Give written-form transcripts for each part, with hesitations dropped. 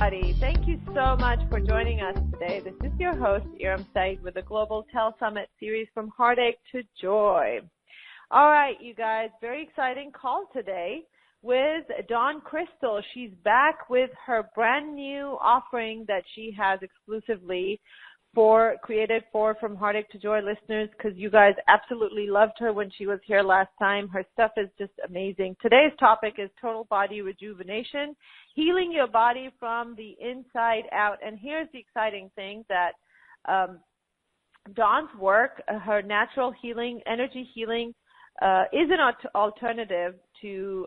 everybody. Thank you so much for joining us today. This is your host, Iram Said, with the Global Tel Summit series From Heartache to Joy. All right, you guys, very exciting call today with Dawn Crystal. She's back with her brand new offering that she has exclusively created for From Heartache to Joy listeners, because you guys absolutely loved her when she was here last time. Her stuff is just amazing. Today's topic is total body rejuvenation, healing your body from the inside out. And here's the exciting thing, that Dawn's work, her natural healing, energy healing, is an alternative to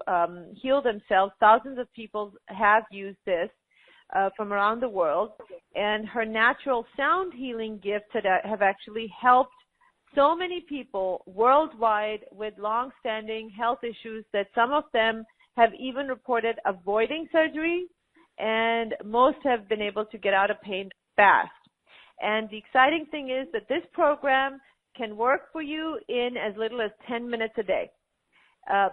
heal themselves. Thousands of people have used this from around the world, and her natural sound healing gifts have actually helped so many people worldwide with long-standing health issues that some of them have even reported avoiding surgery, and most have been able to get out of pain fast. And the exciting thing is that this program can work for you in as little as 10 minutes a day.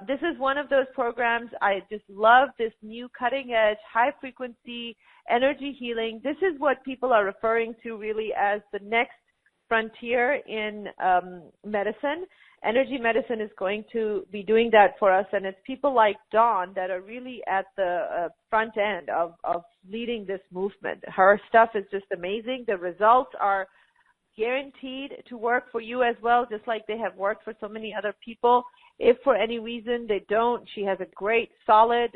This is one of those programs. I just love this new cutting-edge, high-frequency energy healing. This is what people are referring to really as the next frontier in medicine. Energy medicine is going to be doing that for us, and it's people like Dawn that are really at the front end of leading this movement. Her stuff is just amazing. The results are guaranteed to work for you as well, just like they have worked for so many other people. If for any reason they don't, she has a great, solid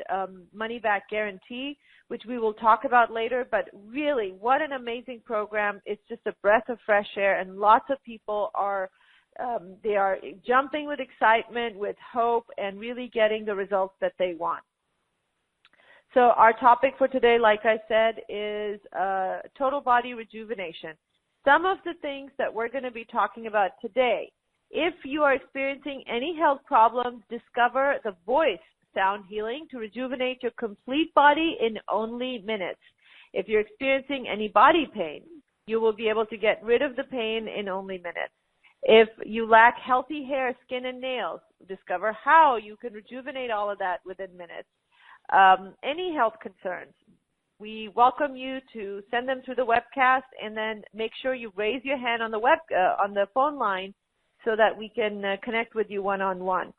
money-back guarantee, which we will talk about later. But really, what an amazing program. It's just a breath of fresh air, and lots of people are they are jumping with excitement, with hope, and really getting the results that they want. So our topic for today, like I said, is total body rejuvenation. Some of the things that we're going to be talking about today: if you are experiencing any health problems, discover the voice sound healing to rejuvenate your complete body in only minutes. If you're experiencing any body pain, you will be able to get rid of the pain in only minutes. If you lack healthy hair, skin, and nails, discover how you can rejuvenate all of that within minutes. Any health concerns, we welcome you to send them through the webcast, and then make sure you raise your hand on the phone line so that we can connect with you one-on-one.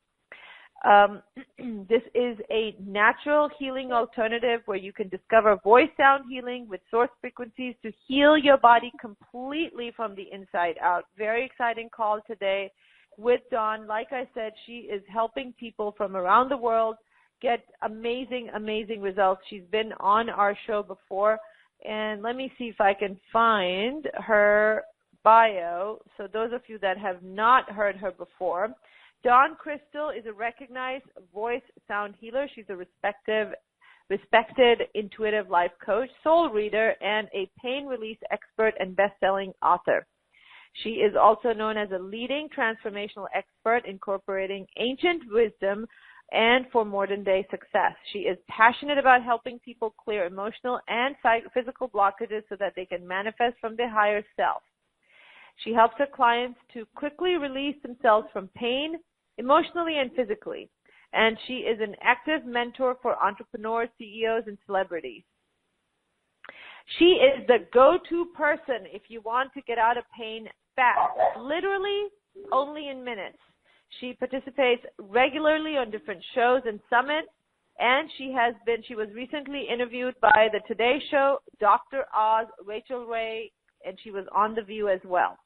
This is a natural healing alternative where you can discover voice sound healing with source frequencies to heal your body completely from the inside out. Very exciting call today with Dawn. Like I said, she is helping people from around the world get amazing, amazing results. She's been on our show before, and let me see if I can find her bio. So those of you that have not heard her before, Dawn Crystal is a recognized voice sound healer. She's a respected intuitive life coach, soul reader, and a pain release expert and best-selling author. She is also known as a leading transformational expert incorporating ancient wisdom and for modern-day success. She is passionate about helping people clear emotional and physical blockages so that they can manifest from their higher self. She helps her clients to quickly release themselves from pain, emotionally and physically. And she is an active mentor for entrepreneurs, CEOs, and celebrities. She is the go-to person if you want to get out of pain fast, literally only in minutes. She participates regularly on different shows and summits, and she was recently interviewed by the Today Show, Dr. Oz, Rachel Ray, and she was on The View as well.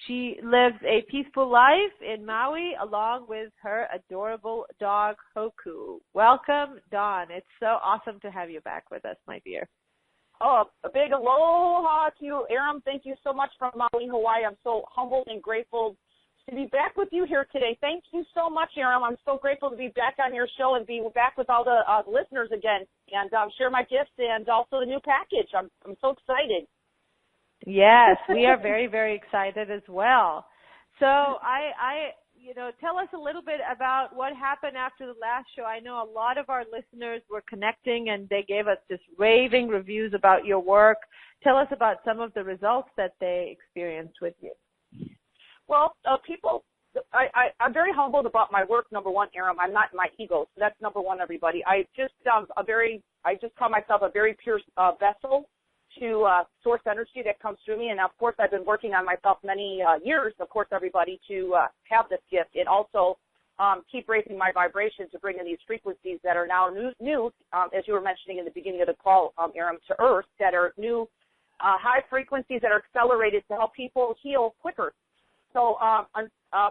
She lives a peaceful life in Maui along with her adorable dog, Hoku. Welcome, Dawn. It's so awesome to have you back with us, my dear. Oh, a big aloha to you, Aram. Thank you so much from Maui, Hawaii. I'm so humbled and grateful to be back with you here today. Thank you so much, Aram. I'm so grateful to be back on your show and be back with all the listeners again and share my gifts and also the new package. I'm so excited. Yes, we are very, very excited as well. So tell us a little bit about what happened after the last show. I know a lot of our listeners were connecting and they gave us just raving reviews about your work. Tell us about some of the results that they experienced with you. Well, I'm very humbled about my work, number one, Aram. I'm not in my ego, so that's number one, everybody. I just a very I just call myself a very pure vessel to source energy that comes through me. And, of course, I've been working on myself many years, of course, everybody, to have this gift and also keep raising my vibration to bring in these frequencies that are now new as you were mentioning in the beginning of the call, Aram, to Earth, that are new high frequencies that are accelerated to help people heal quicker. So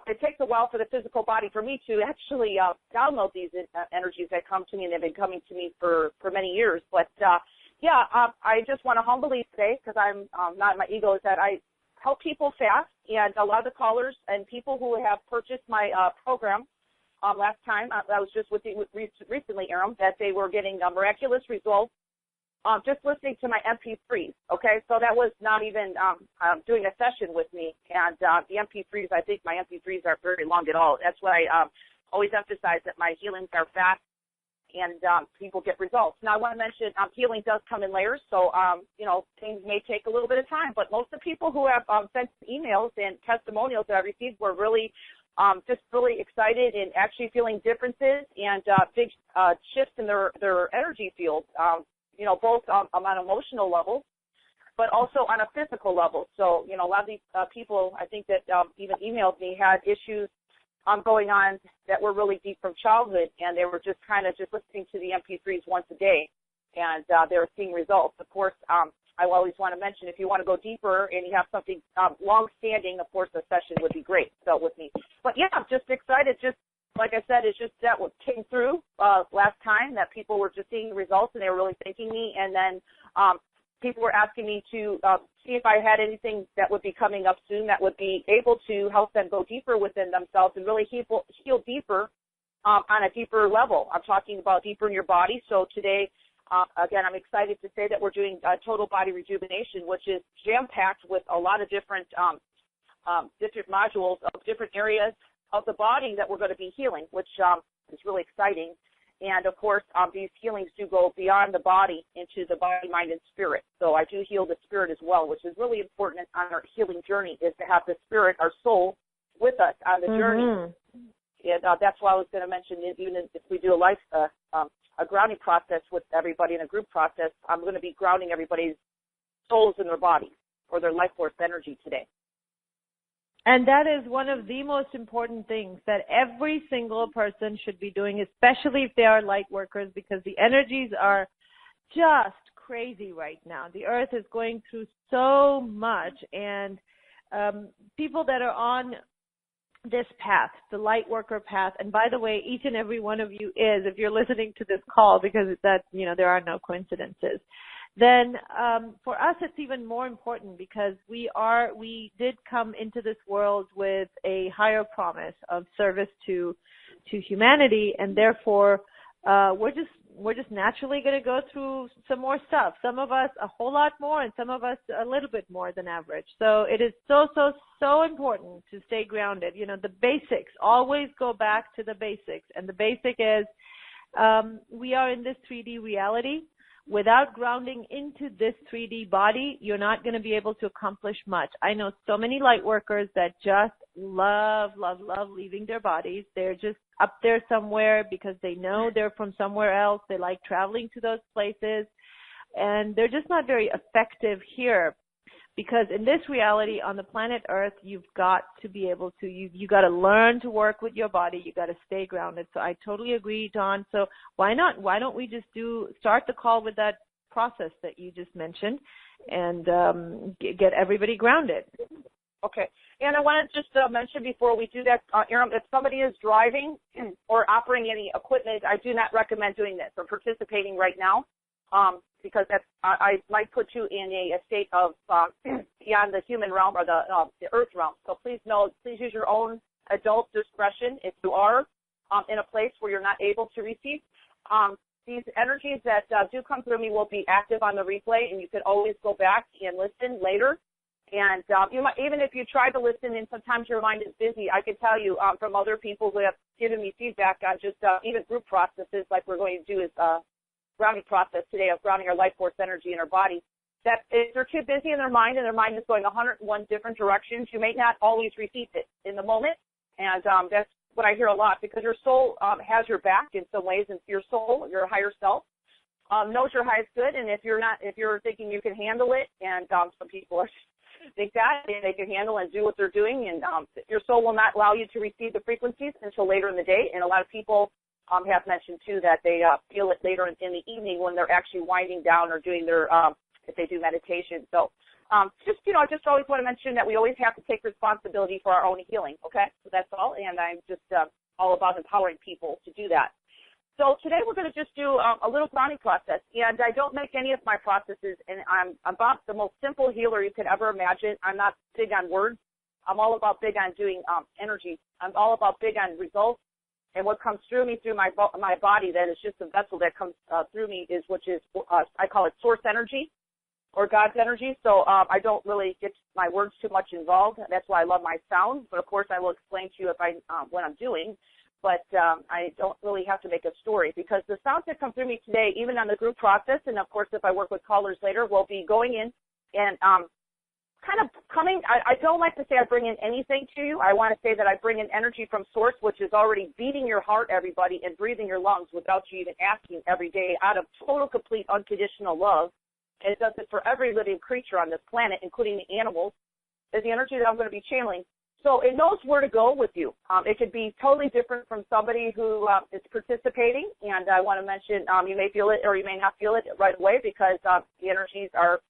it takes a while for the physical body for me to actually download these energies that come to me, and they've been coming to me for many years. But, I just want to humbly say, because I'm not in my ego, is that I help people fast, and a lot of the callers and people who have purchased my program last time, I was just with you recently, Aram, that they were getting miraculous results just listening to my MP3s, okay? So that was not even doing a session with me. And the MP3s, I think my MP3s are very long at all. That's why I always emphasize that my healings are fast and people get results. Now, I want to mention healing does come in layers, so, things may take a little bit of time. But most of the people who have sent emails and testimonials that I received were really just really excited and actually feeling differences and big shifts in their energy field. Both on an emotional level, but also on a physical level. So, a lot of these people, I think that even emailed me, had issues going on that were really deep from childhood, and they were just kind of just listening to the MP3s once a day, and they were seeing results. Of course, I always want to mention, if you want to go deeper and you have something long-standing, of course, a session would be great. So with me. But, yeah, I'm just excited. Just like I said, it's just that what came through last time, that people were just seeing the results and they were really thanking me. And then people were asking me to see if I had anything that would be coming up soon that would be able to help them go deeper within themselves and really heal deeper on a deeper level. I'm talking about deeper in your body. So today, again, I'm excited to say that we're doing total body rejuvenation, which is jam-packed with a lot of different modules of different areas of the body that we're going to be healing, which is really exciting. And, of course, these healings do go beyond the body into the body, mind, and spirit. So I do heal the spirit as well, which is really important on our healing journey, is to have the spirit, our soul, with us on the journey. And that's why I was going to mention, even if we do a grounding process with everybody in a group process, I'm going to be grounding everybody's souls in their body or their life force energy today. And that is one of the most important things that every single person should be doing, especially if they are light workers, because the energies are just crazy right now. The earth is going through so much, and people that are on this path, the light worker path, and by the way, each and every one of you is, if you're listening to this call, because there are no coincidences, then for us it's even more important, because we did come into this world with a higher promise of service to humanity, and therefore we're just naturally going to go through some more stuff. Some of us a whole lot more, and some of us a little bit more than average. So it is so important to stay grounded. The basics, always go back to the basics, and the basic is we are in this 3D reality. Without grounding into this 3D body, you're not going to be able to accomplish much. I know so many light workers that just love leaving their bodies. They're just up there somewhere because they know they're from somewhere else. They like traveling to those places, and they're just not very effective here, because in this reality on the planet Earth, you've got to be able to, you got to learn to work with your body. You got to stay grounded. So I totally agree, Dawn. So why don't we just start the call with that process that you just mentioned, and get everybody grounded. Okay. And I want to just mention before we do that, Aram, if somebody is driving or operating any equipment, I do not recommend doing this or participating right now. Because I might put you in a state of beyond the human realm or the earth realm. So please use your own adult discretion if you are in a place where you're not able to receive. These energies that do come through me will be active on the replay, and you could always go back and listen later. And you might, even if you try to listen and sometimes your mind is busy, I can tell you from other people who have given me feedback on just even group processes like we're going to do is grounding process today of grounding our life force energy in our body, that if they're too busy in their mind and their mind is going 101 different directions, you may not always receive it in the moment. And that's what I hear a lot, because your soul has your back in some ways, and your soul, your higher self, knows your highest good, and if you're thinking you can handle it, and some people think that they can handle and do what they're doing, and your soul will not allow you to receive the frequencies until later in the day. And a lot of people have mentioned too that they feel it later in the evening when they're actually winding down or doing their if they do meditation. So I just always want to mention that we always have to take responsibility for our own healing. Okay, so that's all, and I'm just all about empowering people to do that. So today we're going to just do a little grounding process, and I don't make any of my processes, and I'm about the most simple healer you could ever imagine. I'm not big on words. I'm all about big on doing energy. I'm all about big on results, and what comes through me through my body that is just a vessel that comes through me which is I call it source energy or God's energy. So I don't really get my words too much involved. That's why I love my sound, but of course I will explain to you what I'm doing. But I don't really have to make a story because the sounds that come through me today, even on the group process, and of course if I work with callers later, will be going in and kind of coming. I don't like to say I bring in anything to you. I want to say that I bring in energy from source, which is already beating your heart, everybody, and breathing your lungs without you even asking every day out of total, complete, unconditional love. And it does it for every living creature on this planet, including the animals, is the energy that I'm going to be channeling. So it knows where to go with you. It could be totally different from somebody who is participating, and I want to mention you may feel it or you may not feel it right away because the energies are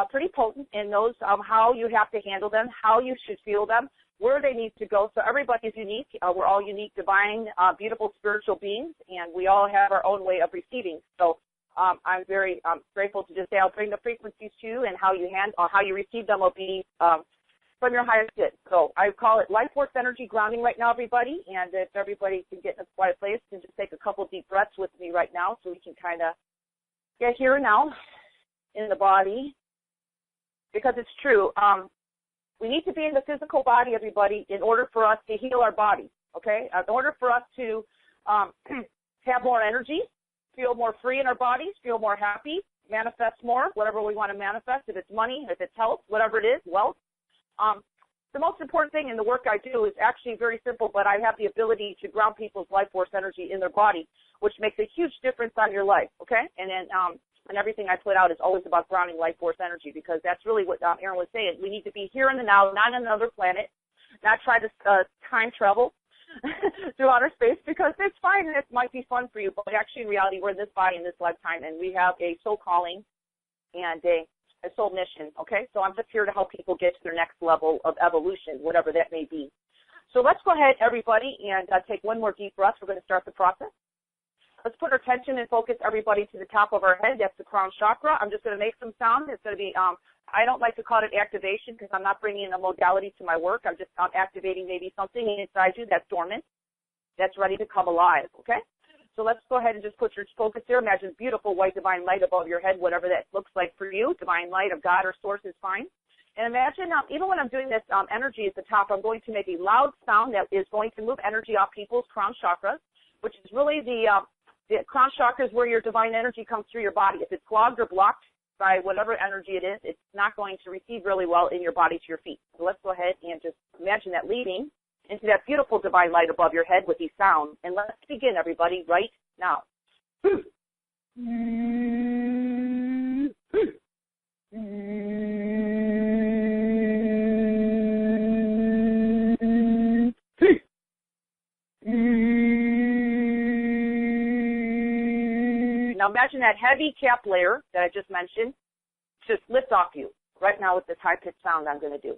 pretty potent and knows how you have to handle them, how you should feel them, where they need to go. So everybody's unique. We're all unique, divine, beautiful spiritual beings, and we all have our own way of receiving. So I'm very grateful to just say I'll bring the frequencies to you, and how you receive them will be from your highest good. So I call it life force energy grounding right now, everybody. And if everybody can get in a quiet place and just take a couple deep breaths with me right now so we can kind of get here and now in the body. Because it's true. We need to be in the physical body, everybody, in order for us to heal our body, okay? In order for us to have more energy, feel more free in our bodies, feel more happy, manifest more, whatever we want to manifest, if it's money, if it's health, whatever it is, wealth. The most important thing in the work I do is actually very simple, but I have the ability to ground people's life force energy in their body, which makes a huge difference on your life, okay? And then and everything I put out is always about grounding life force energy because that's really what Aaron was saying. We need to be here in the now, not on another planet, not try to time travel through outer space because it's fine and it might be fun for you, but actually in reality we're in this body in this lifetime and we have a soul calling and a soul mission, okay? So I'm just here to help people get to their next level of evolution, whatever that may be. So let's go ahead, everybody, and take one more deep breath. We're going to start the process. Let's put our attention and focus everybody to the top of our head. That's the crown chakra. I'm just going to make some sound. It's going to be, I don't like to call it activation because I'm not bringing in a modality to my work. I'm just activating maybe something inside you that's dormant, that's ready to come alive, okay? So let's go ahead and just put your focus there. Imagine beautiful white divine light above your head, whatever that looks like for you. Divine light of God or source is fine. And imagine, even when I'm doing this energy at the top, I'm going to make a loud sound that is going to move energy off people's crown chakras, which is really the crown chakra is where your divine energy comes through your body. If it's clogged or blocked by whatever energy it is, it's not going to receive really well in your body to your feet. So let's go ahead and just imagine that leading into that beautiful divine light above your head with these sounds. And let's begin, everybody, right now. Now imagine that heavy cap layer that I just mentioned just lift off you right now with this high-pitched sound I'm going to do.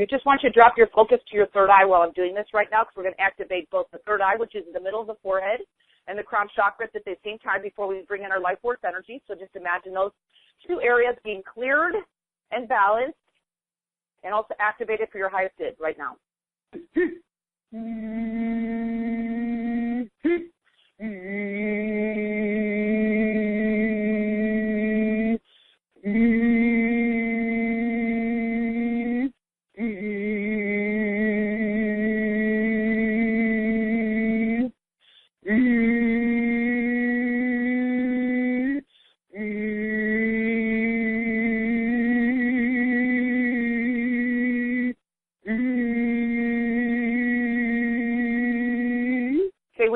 Just want you to drop your focus to your third eye while I'm doing this right now because we're going to activate both the third eye, which is in the middle of the forehead, and the crown chakra at the same time before we bring in our life force energy. So just imagine those two areas being cleared and balanced and also activated for your highest good right now.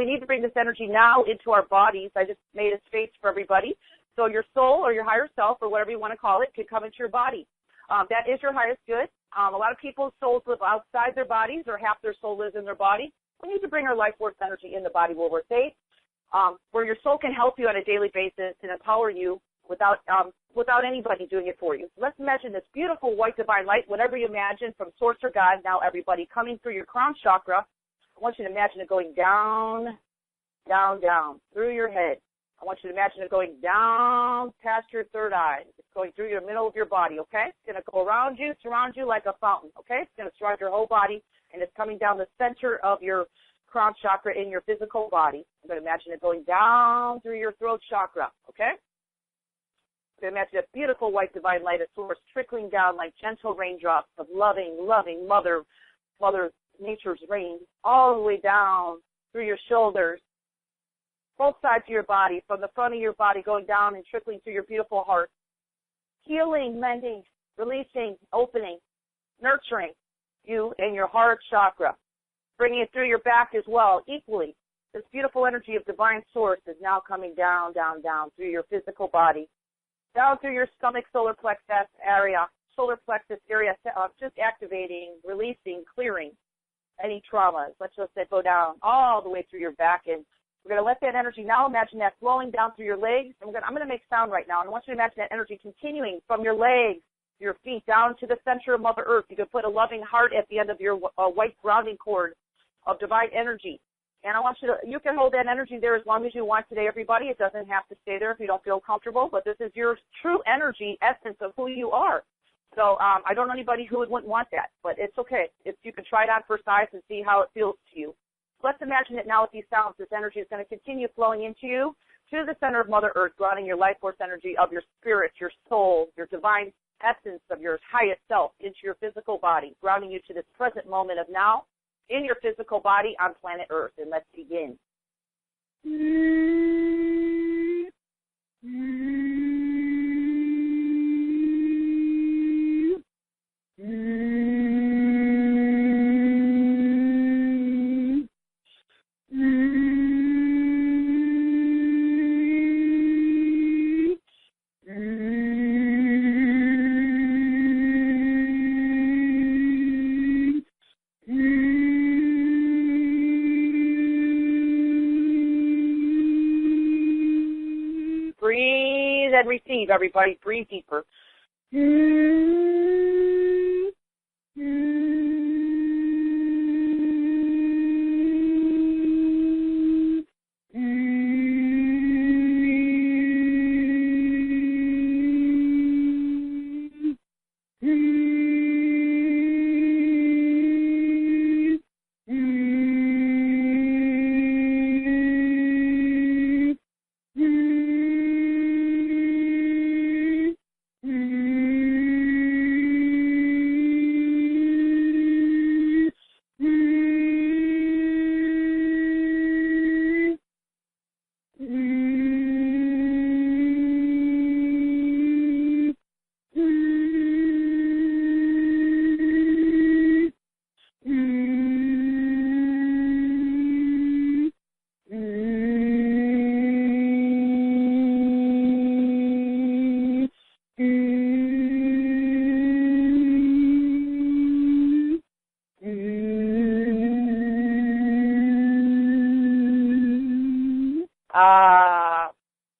we need to bring this energy now into our bodies. I just made a space for everybody. So your soul or your higher self or whatever you want to call it can come into your body. That is your highest good. A lot of people's souls live outside their bodies or half their soul lives in their body. We need to bring our life force energy in the body where we're safe, where your soul can help you on a daily basis and empower you without anybody doing it for you. So let's imagine this beautiful white divine light, whatever you imagine from Source or God, now everybody, coming through your crown chakra. I want you to imagine it going down, down, down, through your head. I want you to imagine it going down past your third eye. It's going through your middle of your body, okay? It's going to go around you, surround you like a fountain, okay? It's going to surround your whole body, and it's coming down the center of your crown chakra in your physical body. I'm going to imagine it going down through your throat chakra, okay? I'm going to imagine a beautiful white divine light of source trickling down like gentle raindrops of loving, loving Mother Nature's rain all the way down through your shoulders, both sides of your body, from the front of your body going down and trickling through your beautiful heart. Healing, mending, releasing, opening, nurturing you and your heart chakra. Bringing it through your back as well, equally. This beautiful energy of divine source is now coming down, down, down through your physical body. Down through your stomach, solar plexus area, just activating, releasing, clearing any traumas. Let's just say go down all the way through your back, and we're going to let that energy now, imagine that flowing down through your legs. I'm going to make sound right now, and I want you to imagine that energy continuing from your legs, your feet, down to the center of Mother Earth. You can put a loving heart at the end of your white grounding cord of divine energy. And I want you can hold that energy there as long as you want today, everybody. It doesn't have to stay there if you don't feel comfortable, but this is your true energy essence of who you are. So I don't know anybody who wouldn't want that, but it's okay. You can try it on for size and see how it feels to you. Let's imagine it now with these sounds. This energy is going to continue flowing into you to the center of Mother Earth, grounding your life force energy of your spirit, your soul, your divine essence of your highest self into your physical body, grounding you to this present moment of now in your physical body on planet Earth. And let's begin. Breathe and receive, everybody. Breathe deeper.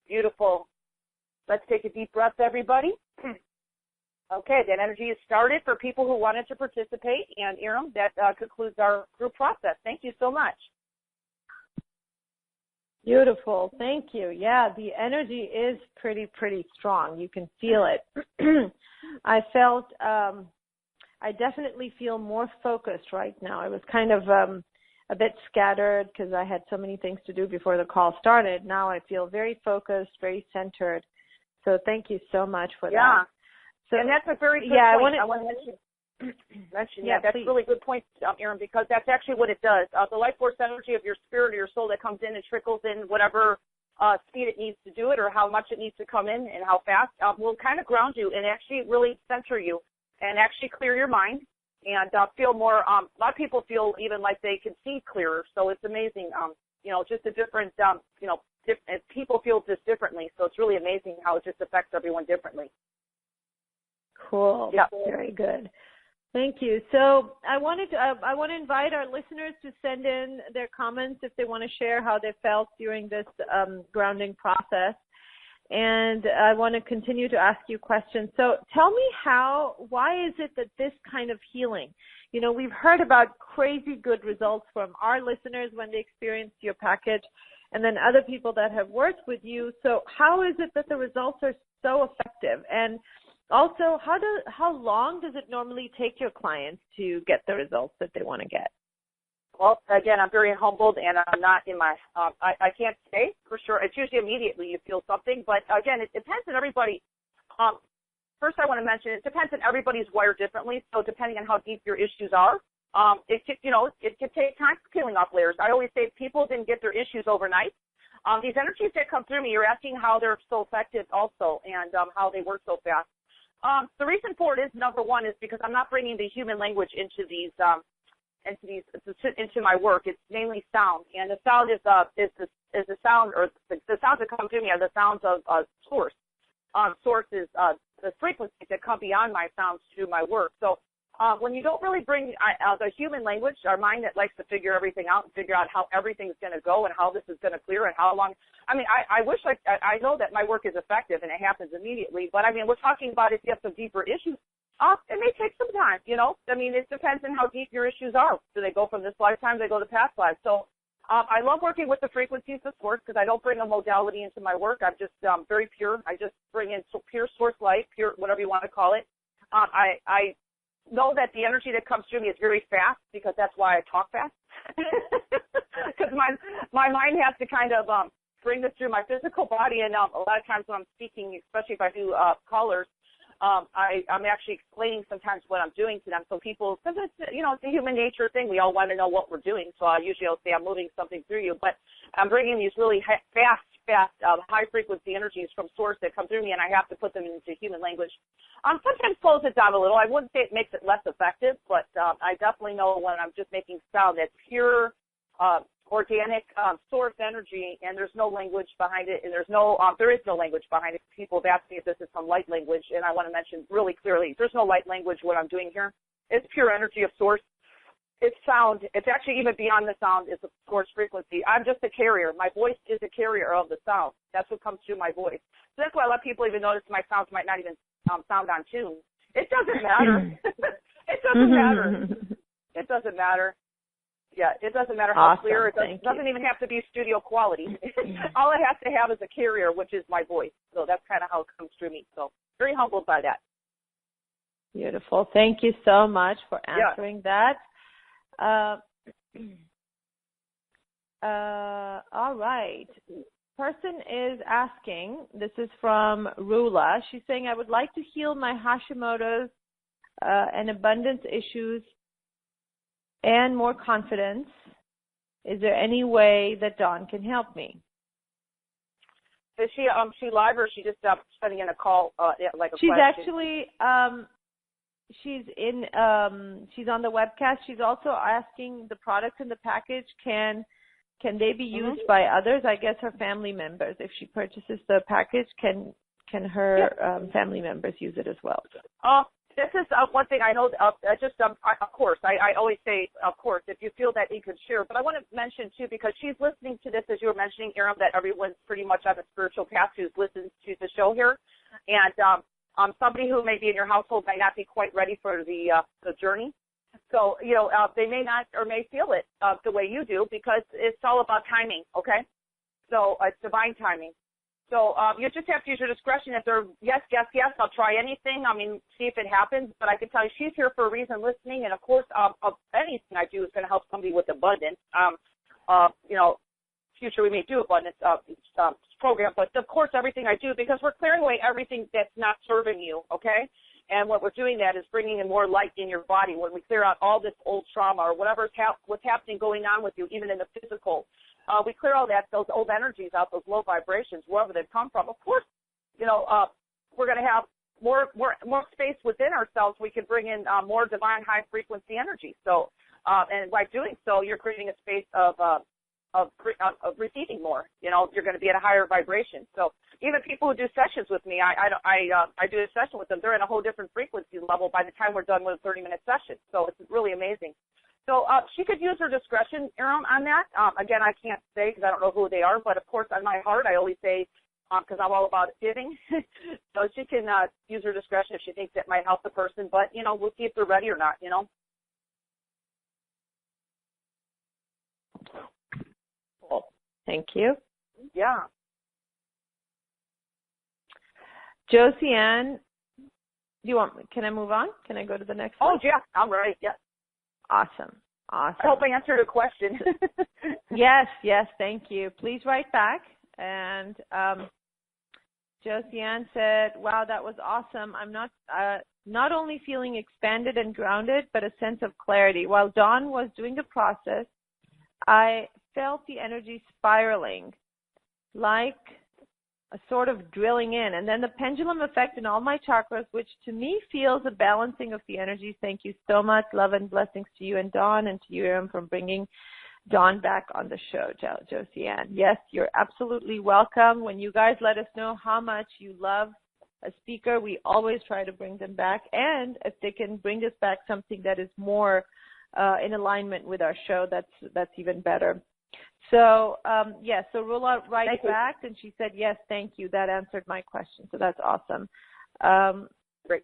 Beautiful. Let's take a deep breath, everybody. Okay, that energy is started for people who wanted to participate. And, Iram, that concludes our group process. Thank you so much. Beautiful. Thank you. Yeah, the energy is pretty strong. You can feel it. I definitely feel more focused right now. I was kind of a bit scattered because I had so many things to do before the call started. Now I feel very focused, very centered. So thank you so much for that. So, and that's a very good point. I want to mention that's a really good point, Iram, because that's actually what it does. The life force energy of your spirit or your soul that comes in and trickles in whatever speed it needs to do it or how much it needs to come in and how fast will kind of ground you and actually really center you and actually clear your mind and feel more. A lot of people feel even like they can see clearer, so it's amazing. just a different, people feel this differently. So it's really amazing how it just affects everyone differently. Cool. Yeah. Very good. Thank you. So I want to invite our listeners to send in their comments if they want to share how they felt during this grounding process. And I want to continue to ask you questions. So tell me why is it that this kind of healing, we've heard about crazy good results from our listeners when they experienced your package, and then other people that have worked with you. So how is it that the results are so effective? And also, how long does it normally take your clients to get the results that they want to get? Well, again, I'm very humbled, and I'm not in my, I can't say for sure. It's usually immediately you feel something, but again, it depends on everybody. First, I want to mention it depends on everybody's wired differently. So depending on how deep your issues are, it could take time peeling off layers. I always say people didn't get their issues overnight. These energies that come through me, you're asking how they're so effective also, and how they work so fast. The reason for it is, number one, is because I'm not bringing the human language into my work. It's mainly sound, and the sound is the sound, or the sounds that come through me are the sounds of source. Source is the frequencies that come beyond my sounds to my work. So when you don't really bring the human language, our mind that likes to figure everything out and figure out how everything's going to go and how this is going to clear and how long. I mean, I wish I know that my work is effective and it happens immediately, but I mean, we're talking about if you have some deeper issues, it may take some time, I mean, it depends on how deep your issues are. Do they go from this lifetime? Do they go to past lives? So I love working with the frequencies of source because I don't bring a modality into my work. I'm just very pure. I just bring in pure source light, pure whatever you want to call it. I know that the energy that comes through me is very fast because that's why I talk fast. Because my mind has to kind of bring this through my physical body, and a lot of times when I'm speaking, especially if I do callers, I'm actually explaining sometimes what I'm doing to them. So people, because it's a human nature thing. We all want to know what we're doing. So I'll say I'm moving something through you, but I'm bringing these really fast, high frequency energies from source that come through me, and I have to put them into human language. Sometimes slows it down a little. I wouldn't say it makes it less effective, but I definitely know when I'm just making sound that's pure, organic source energy, and there's no language behind it, and there is no language behind it. People have asked me if this is some light language, and I want to mention really clearly, there's no light language what I'm doing here. It's pure energy of source. It's sound. It's actually even beyond the sound. It's a source frequency. I'm just a carrier. My voice is a carrier of the sound. That's what comes through my voice. So that's why a lot of people even notice my sounds might not even sound on tune. It doesn't matter. It doesn't matter. It doesn't matter. Yeah, it doesn't matter how Awesome. clear. It doesn't even have to be studio quality. All it has to have is a carrier, which is my voice. So that's kind of how it comes through me. So very humbled by that. Beautiful. Thank you so much for answering that. All right. Person is asking, this is from Rula. She's saying, I would like to heal my Hashimoto's and abundance issues and more confidence. Is there any way that Dawn can help me? Is she live, or is she just sending in a call like a She's question? actually she's on the webcast. She's also asking the products in the package can they be used by others? I guess her family members. If she purchases the package, can her family members use it as well? This is one thing I know. Of course, I always say, of course, if you feel that you could share. But I want to mention, too, because she's listening to this, as you were mentioning, Aram, that everyone's pretty much on a spiritual path who's listened to the show here. And somebody who may be in your household might not be quite ready for the journey. So, they may not or may feel it the way you do, because it's all about timing, okay? So it's divine timing. So you just have to use your discretion. If they're yes, I'll try anything. I mean, see if it happens. But I can tell you she's here for a reason, listening. And, of course, anything I do is going to help somebody with abundance. Future we may do abundance program. But, of course, everything I do, because we're clearing away everything that's not serving you, okay? And what we're doing that is bringing in more light in your body. When we clear out all this old trauma or whatever's what's happening going on with you, even in the physical, we clear all those old energies out, those low vibrations, wherever they've come from. Of course, we're going to have more space within ourselves. We can bring in more divine high frequency energy. So, and by doing so, you're creating a space of receiving more. You're going to be at a higher vibration. So even people who do sessions with me, I do a session with them. They're in a whole different frequency level by the time we're done with a 30-minute session. So it's really amazing. So she could use her discretion, Aram, on that. Again, I can't say because I don't know who they are, but of course, on my heart, I always say, because I'm all about giving. So she can use her discretion if she thinks it might help the person. But, we'll see if they're ready or not, Cool. Thank you. Yeah. Josie Ann, can I move on? Can I go to the next one? Oh, yeah, I'm ready. Yeah. Awesome. I hope I answered a question. Yes, thank you. Please write back. And Josie Ann said, wow, that was awesome. I'm not only feeling expanded and grounded, but a sense of clarity. While Dawn was doing the process, I felt the energy spiraling, like a sort of drilling in, and then the pendulum effect in all my chakras, which to me feels a balancing of the energies. Thank you so much. Love and blessings to you and Dawn, and to you, Aram, for bringing Dawn back on the show, Josie Ann. Yes, you're absolutely welcome. When you guys let us know how much you love a speaker, we always try to bring them back, and if they can bring us back something that is more in alignment with our show, that's even better. So, yes, so Rula writes back, and she said, yes, thank you. That answered my question, so that's awesome. Great.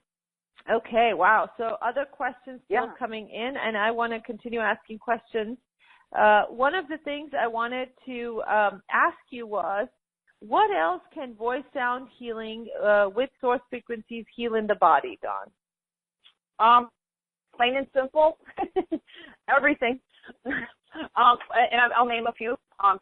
Okay, wow. So other questions still coming in, and I want to continue asking questions. One of the things I wanted to ask you was, what else can voice sound healing with source frequencies heal in the body, Dawn? Plain and simple, everything. And I'll name a few,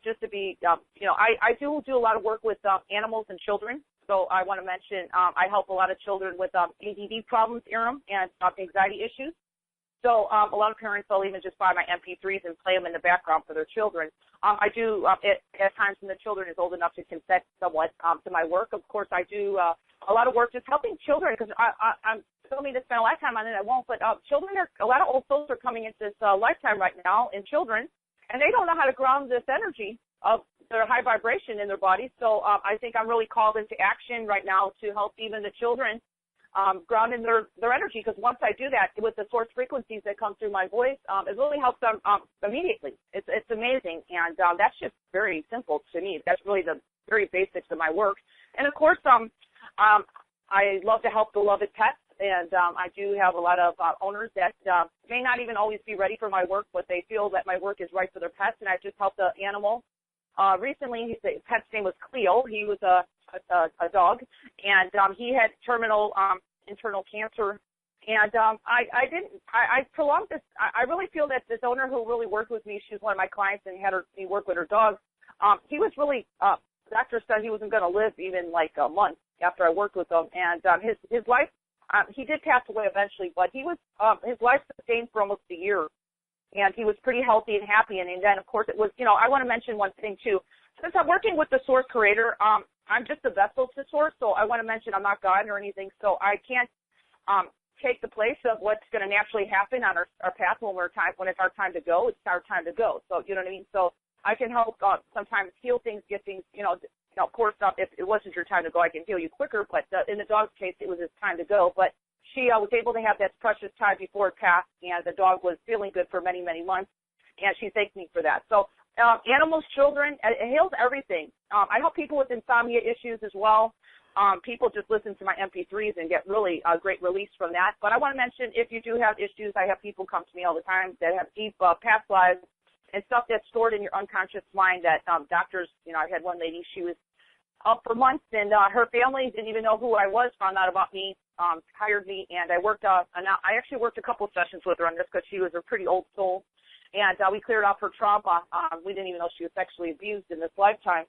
just to be, I do a lot of work with animals and children. So I want to mention I help a lot of children with ADD problems, Aram, and anxiety issues. So a lot of parents will even just buy my MP3s and play them in the background for their children. I do, at times when the children is old enough to consent somewhat to my work. Of course, I do a lot of work just helping children, because I'm still mean to spend a lifetime on it, I won't, but children a lot of old souls are coming into this lifetime right now in children, and they don't know how to ground this energy of their high vibration in their body. So I think I'm really called into action right now to help even the children ground in their energy, because once I do that with the source frequencies that come through my voice, it really helps them immediately. It's amazing, and that's just very simple to me. That's really the very basics of my work. And of course, I love to help beloved pets, and I do have a lot of owners that may not even always be ready for my work, but they feel that my work is right for their pets, and I just helped an animal. Recently, the pet's name was Cleo. He was a dog, and he had terminal internal cancer. And I prolonged this. I really feel that this owner who really worked with me, she was one of my clients and had me work with her dog. He was really, doctor said he wasn't going to live even like a month after I worked with him. And his life, he did pass away eventually, but he was, his life sustained for almost a year. And he was pretty healthy and happy. And then, of course, it was, I want to mention one thing, too. Since I'm working with the Source Creator, I'm just a vessel to Source, so I want to mention I'm not God or anything, so I can't take the place of what's going to naturally happen on our path when it's our time to go. It's our time to go. So, you know what I mean? So I can help sometimes heal things, get things, of course, if it wasn't your time to go, I can heal you quicker, but in the dog's case, it was his time to go. But she was able to have that precious time before it passed, and the dog was feeling good for many, many months, and she thanked me for that. So animals, children, it heals everything. I help people with insomnia issues as well. People just listen to my MP3s and get really a great release from that. But I want to mention, if you do have issues, I have people come to me all the time that have deep past lives and stuff that's stored in your unconscious mind that doctors, I had one lady, she was up for months, and her family didn't even know who I was, found out about me, hired me, and I actually worked a couple sessions with her on this because she was a pretty old soul, and we cleared up her trauma. We didn't even know she was sexually abused in this lifetime,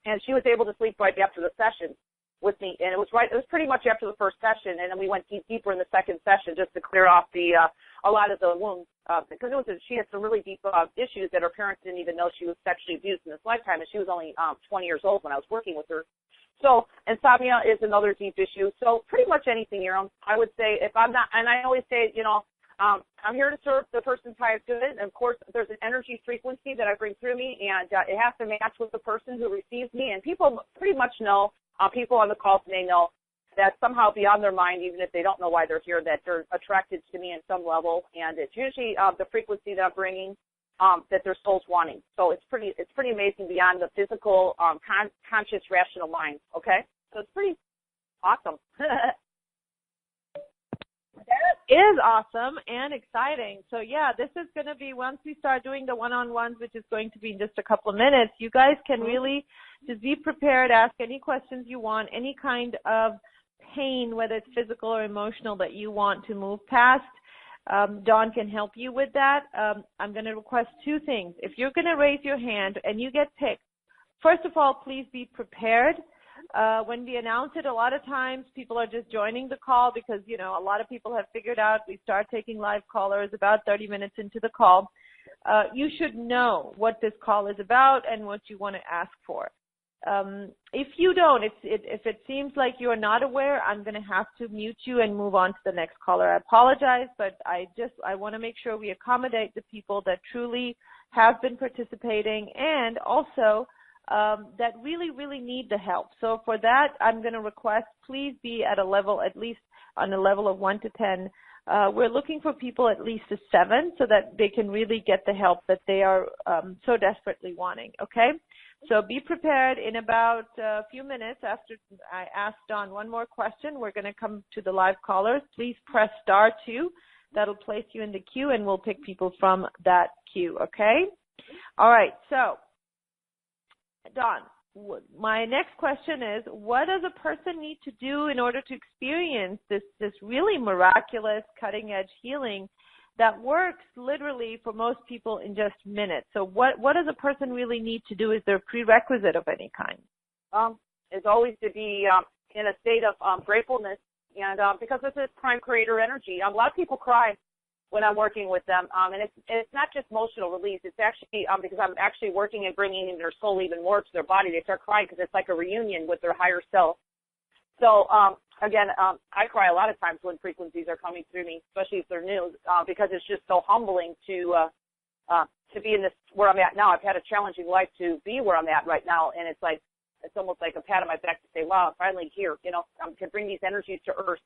and she was able to sleep right after the session with me, and it was pretty much after the first session, and then we went deeper in the second session just to clear off a lot of the wounds, because she had some really deep issues that her parents didn't even know she was sexually abused in this lifetime, and she was only 20 years old when I was working with her. So insomnia is another deep issue. So pretty much anything, I would say, if I'm not, and I always say, I'm here to serve the person's highest good. And, of course, there's an energy frequency that I bring through me, and it has to match with the person who receives me. And people pretty much know, people on the call today know that somehow beyond their mind, even if they don't know why they're here, that they're attracted to me in some level. And it's usually the frequency that I'm bringing that their soul's wanting. So it's pretty amazing beyond the physical, conscious, rational mind, okay? So it's pretty awesome. That is awesome and exciting. So, yeah, this is going to be, once we start doing the one-on-ones, which is going to be in just a couple of minutes, you guys can really just be prepared, ask any questions you want, any kind of pain, whether it's physical or emotional, that you want to move past. Dawn can help you with that. I'm going to request two things. If you're going to raise your hand and you get picked, first of all, please be prepared. When we announce it, a lot of times people are just joining the call because, you know, a lot of people have figured out we start taking live callers about 30 minutes into the call. You should know what this call is about and what you want to ask for. If you don't, if it seems like you're not aware, I'm going to have to mute you and move on to the next caller. I apologize, but I want to make sure we accommodate the people that truly have been participating and also that really, really need the help. So for that, I'm going to request, please be at a level, at least on a level of 1 to 10. We're looking for people at least a 7 so that they can really get the help that they are so desperately wanting, okay? So be prepared. In about a few minutes after I ask Dawn one more question, we're going to come to the live callers. Please press *2. That'll place you in the queue, and we'll pick people from that queue, okay? All right, so Dawn, my next question is, what does a person need to do in order to experience this really miraculous cutting-edge healing that works literally for most people in just minutes? So what does a person really need to do? Is there a prerequisite of any kind? It's always to be in a state of gratefulness, and because this is prime creator energy. A lot of people cry when I'm working with them, and it's not just emotional release. It's actually because I'm actually working and bringing in their soul even more to their body. They start crying because it's like a reunion with their higher self. So, again, I cry a lot of times when frequencies are coming through me, especially if they're new, because it's just so humbling to be in this, where I'm at now. I've had a challenging life to be where I'm at right now, and it's almost like a pat on my back to say, wow, I'm finally here, you know, to bring these energies to earth.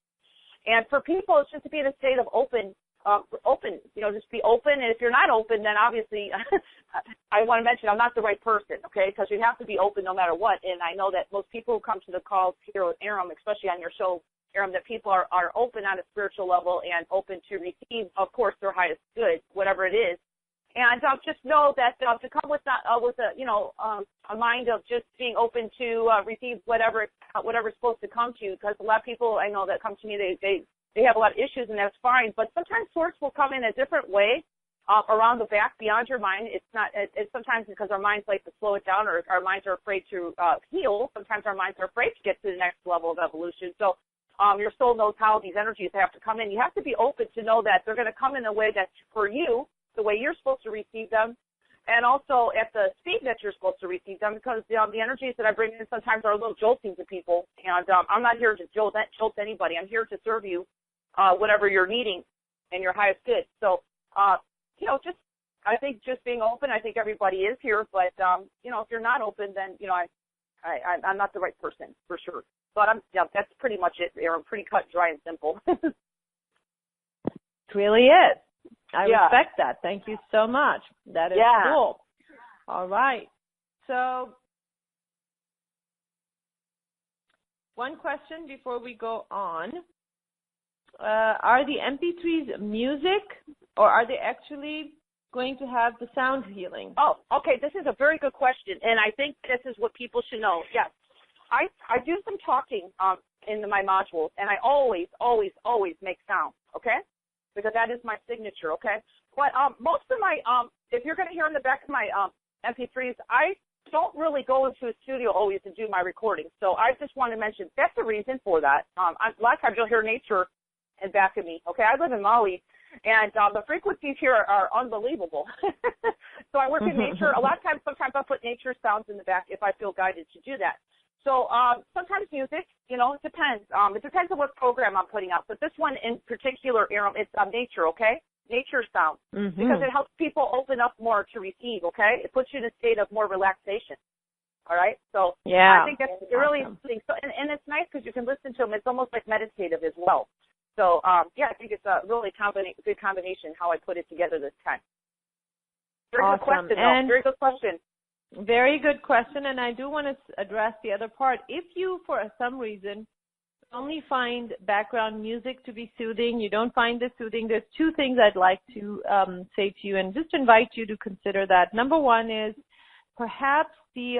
And for people, it's just to be in a state of open, you know, just be open. And if you're not open, then obviously I want to mention I'm not the right person, okay, because you have to be open no matter what. And I know that most people who come to the calls here with Aram, especially on your show, Aram, that people are open on a spiritual level and open to receive, of course, their highest good, whatever it is. And just know that to come with a mind of just being open to receive whatever's supposed to come to you, because a lot of people I know that come to me, they have a lot of issues, and that's fine. But sometimes source will come in a different way around the back, beyond your mind. It's sometimes because our minds like to slow it down, or our minds are afraid to heal. Sometimes our minds are afraid to get to the next level of evolution. So your soul knows how these energies have to come in. You have to be open to know that they're going to come in a way that's for you, the way you're supposed to receive them, and also at the speed that you're supposed to receive them, because the energies that I bring in sometimes are a little jolting to people. And I'm not here to jolt anybody. I'm here to serve you. Whatever you're needing and your highest good. So, I think just being open, I think everybody is here, but, if you're not open, then, I'm not the right person for sure. But that's pretty much it. I'm pretty cut, dry, and simple. It really is. I respect that. Thank you so much. That is cool. All right. So, one question before we go on. Are the MP3s music, or are they actually going to have the sound healing? Oh, okay. This is a very good question, and I think this is what people should know. Yes, I do some talking in my modules, and I always make sound, okay? Because that is my signature, okay? But most of my, if you're going to hear in the back of my MP3s, I don't really go into a studio always to do my recording. So I just want to mention that's the reason for that. A lot of times you'll hear nature in back of me. Okay, I live in Maui, and the frequencies here are unbelievable. So I work in nature. A lot of times, sometimes I'll put nature sounds in the back if I feel guided to do that. So sometimes music, you know, it depends. It depends on what program I'm putting out. But this one in particular, Aram, it's nature, okay? Nature sound. Mm-hmm. Because it helps people open up more to receive, okay? It puts you in a state of more relaxation. All right? So yeah, I think that's really interesting. So, and it's nice because you can listen to them. It's almost like meditative as well. So, yeah, I think it's a really good combination how I put it together this time. Very good question, though. Very good question. Very good question, and I do want to address the other part. If you, for some reason, only find background music to be soothing, you don't find this soothing, there's two things I'd like to say to you and just invite you to consider that. Number one is perhaps the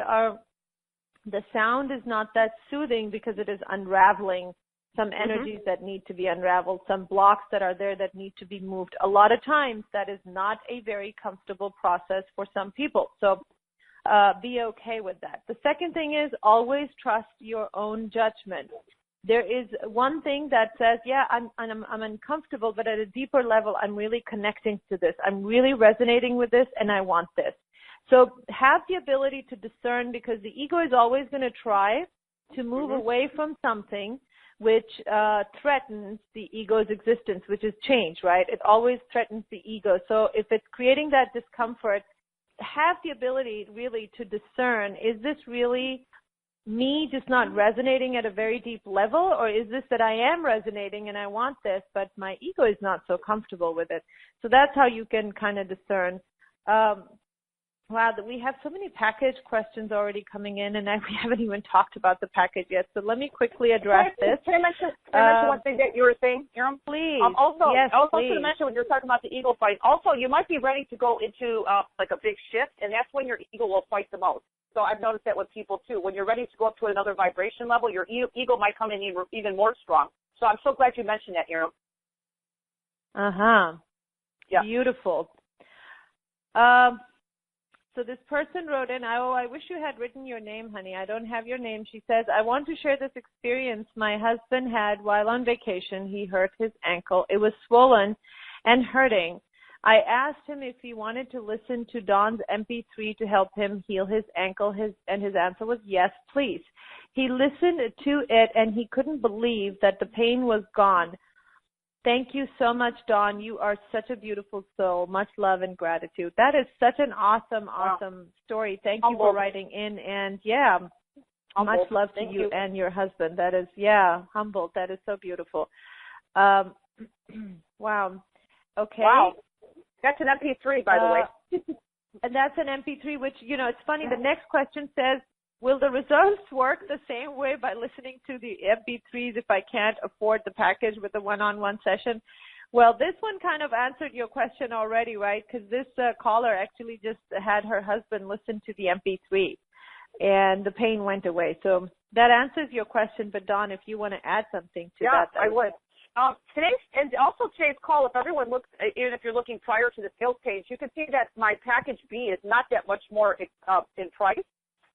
sound is not that soothing because it is unraveling some energies that need to be unraveled, some blocks that are there that need to be moved. A lot of times that is not a very comfortable process for some people. So be okay with that. The second thing is always trust your own judgment. There is one thing that says, yeah, I'm uncomfortable, but at a deeper level, I'm really connecting to this. I'm really resonating with this, and I want this. So have the ability to discern, because the ego is always going to try to move away from something which threatens the ego's existence, which is change, right? It always threatens the ego. So if it's creating that discomfort, have the ability really to discern, is this really me just not resonating at a very deep level, or is this that I am resonating and I want this, but my ego is not so comfortable with it? So that's how you can kind of discern. Wow, we have so many package questions already coming in, and we haven't even talked about the package yet. So let me quickly address this. Can I mention one thing that you were saying, Aram? Please. Yes, please. To mention when you're talking about the ego fight, also you might be ready to go into like a big shift, and that's when your ego will fight the most. So I've noticed that with people too. When you're ready to go up to another vibration level, your ego might come in even more strong. So I'm so glad you mentioned that, Aram. Yeah. Beautiful. So this person wrote in, I wish you had written your name, honey. I don't have your name. She says, I want to share this experience my husband had while on vacation. He hurt his ankle. It was swollen and hurting. I asked him if he wanted to listen to Dawn's MP3 to help him heal his ankle, and his answer was yes, please. He listened to it, and he couldn't believe that the pain was gone. Thank you so much, Dawn. You are such a beautiful soul. Much love and gratitude. That is such an awesome story. Thank you for writing in. And, yeah, much love to you and your husband. That is, humbled. That is so beautiful. Wow. Okay. Wow. That's an MP3, by the way. And that's an MP3, which, it's funny. The next question says, will the results work the same way by listening to the MP3s if I can't afford the package with the one-on-one session? Well, this one kind of answered your question already, right? Because this caller actually just had her husband listen to the MP3, and the pain went away. So that answers your question. But, Dawn, if you want to add something to that. Yeah, I would. Today's call, if everyone looks, even if you're looking prior to the sales page, you can see that my package B is not that much more in price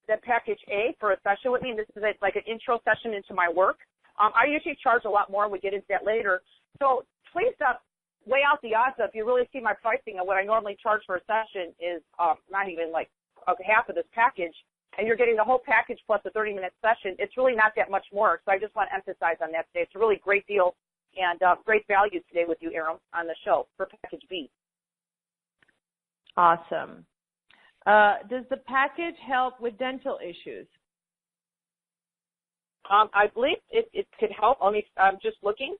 than package A for a session with me. And this is like an intro session into my work. I usually charge a lot more, and we get into that later. So please weigh out the odds of, if you really see my pricing and what I normally charge for a session is not even like half of this package, and you're getting the whole package plus a 30-minute session. It's really not that much more. So I just want to emphasize on that today. It's a really great deal and great value today with you, Aram, on the show for package B. Awesome. Does the package help with dental issues? I believe it could help. I'm just looking.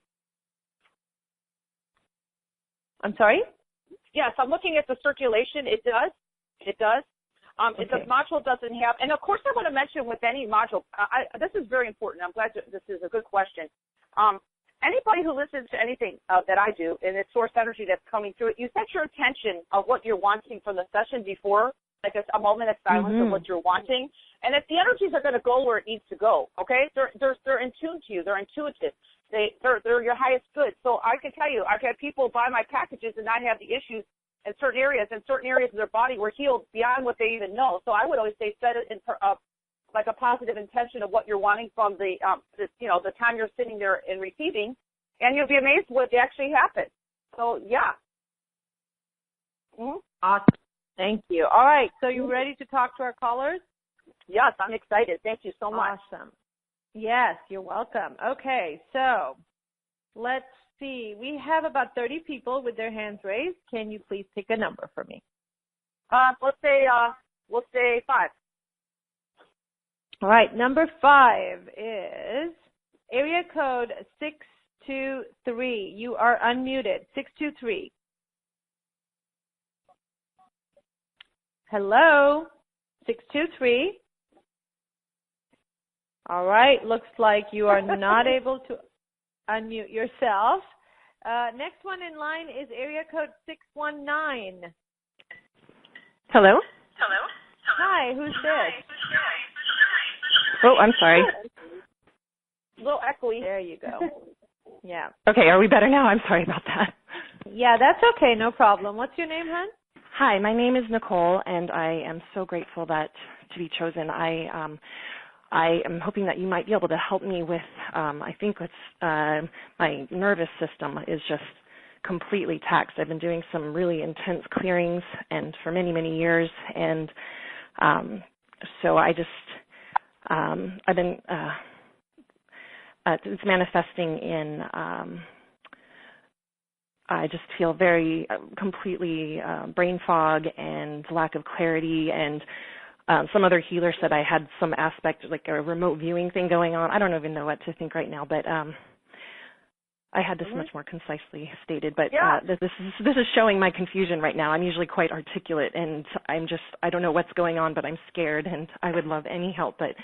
I'm sorry? Yes, I'm looking at the circulation. It does. Okay. The module doesn't have, and of course I want to mention with any module, this is very important. I'm glad this is a good question. Anybody who listens to anything that I do, and it's source energy that's coming through it, you set your intention of what you're wanting from the session before, like a moment of silence of what you're wanting, and if the energies are going to go where it needs to go, okay? They're in tune to you. They're intuitive. They're your highest good. So I can tell you, I've had people buy my packages and not have the issues in certain areas, and certain areas of their body were healed beyond what they even know. So I would always say set it in like a positive intention of what you're wanting from the time you're sitting there and receiving, and you'll be amazed what actually happens. So, yeah. Awesome. Thank you. All right. So you ready to talk to our callers? Yes, I'm excited. Thank you so much. Awesome. Yes, you're welcome. Okay, so let's see. We have about 30 people with their hands raised. Can you please pick a number for me? We'll say 5. All right, number 5 is area code 623. You are unmuted. 623. Hello, 623. All right, looks like you are not able to unmute yourself. Next one in line is area code 619. Hello? Hi, who's this? Oh, I'm sorry. A little echoey. There you go. Yeah. Okay, are we better now? I'm sorry about that. Yeah, that's okay, no problem. What's your name, hon? Hi, my name is Nicole, and I am so grateful to be chosen. I am hoping that you might be able to help me with, I think it's my nervous system is just completely taxed. I've been doing some really intense clearings and for many, many years, and so I just, I've been, it's manifesting in, I just feel very completely brain fog and lack of clarity, and some other healer said I had some aspect, like a remote viewing thing going on. I don't even know what to think right now, but I had this much more concisely stated. But this is showing my confusion right now. I'm usually quite articulate, and I don't know what's going on, but I'm scared, and I would love any help. But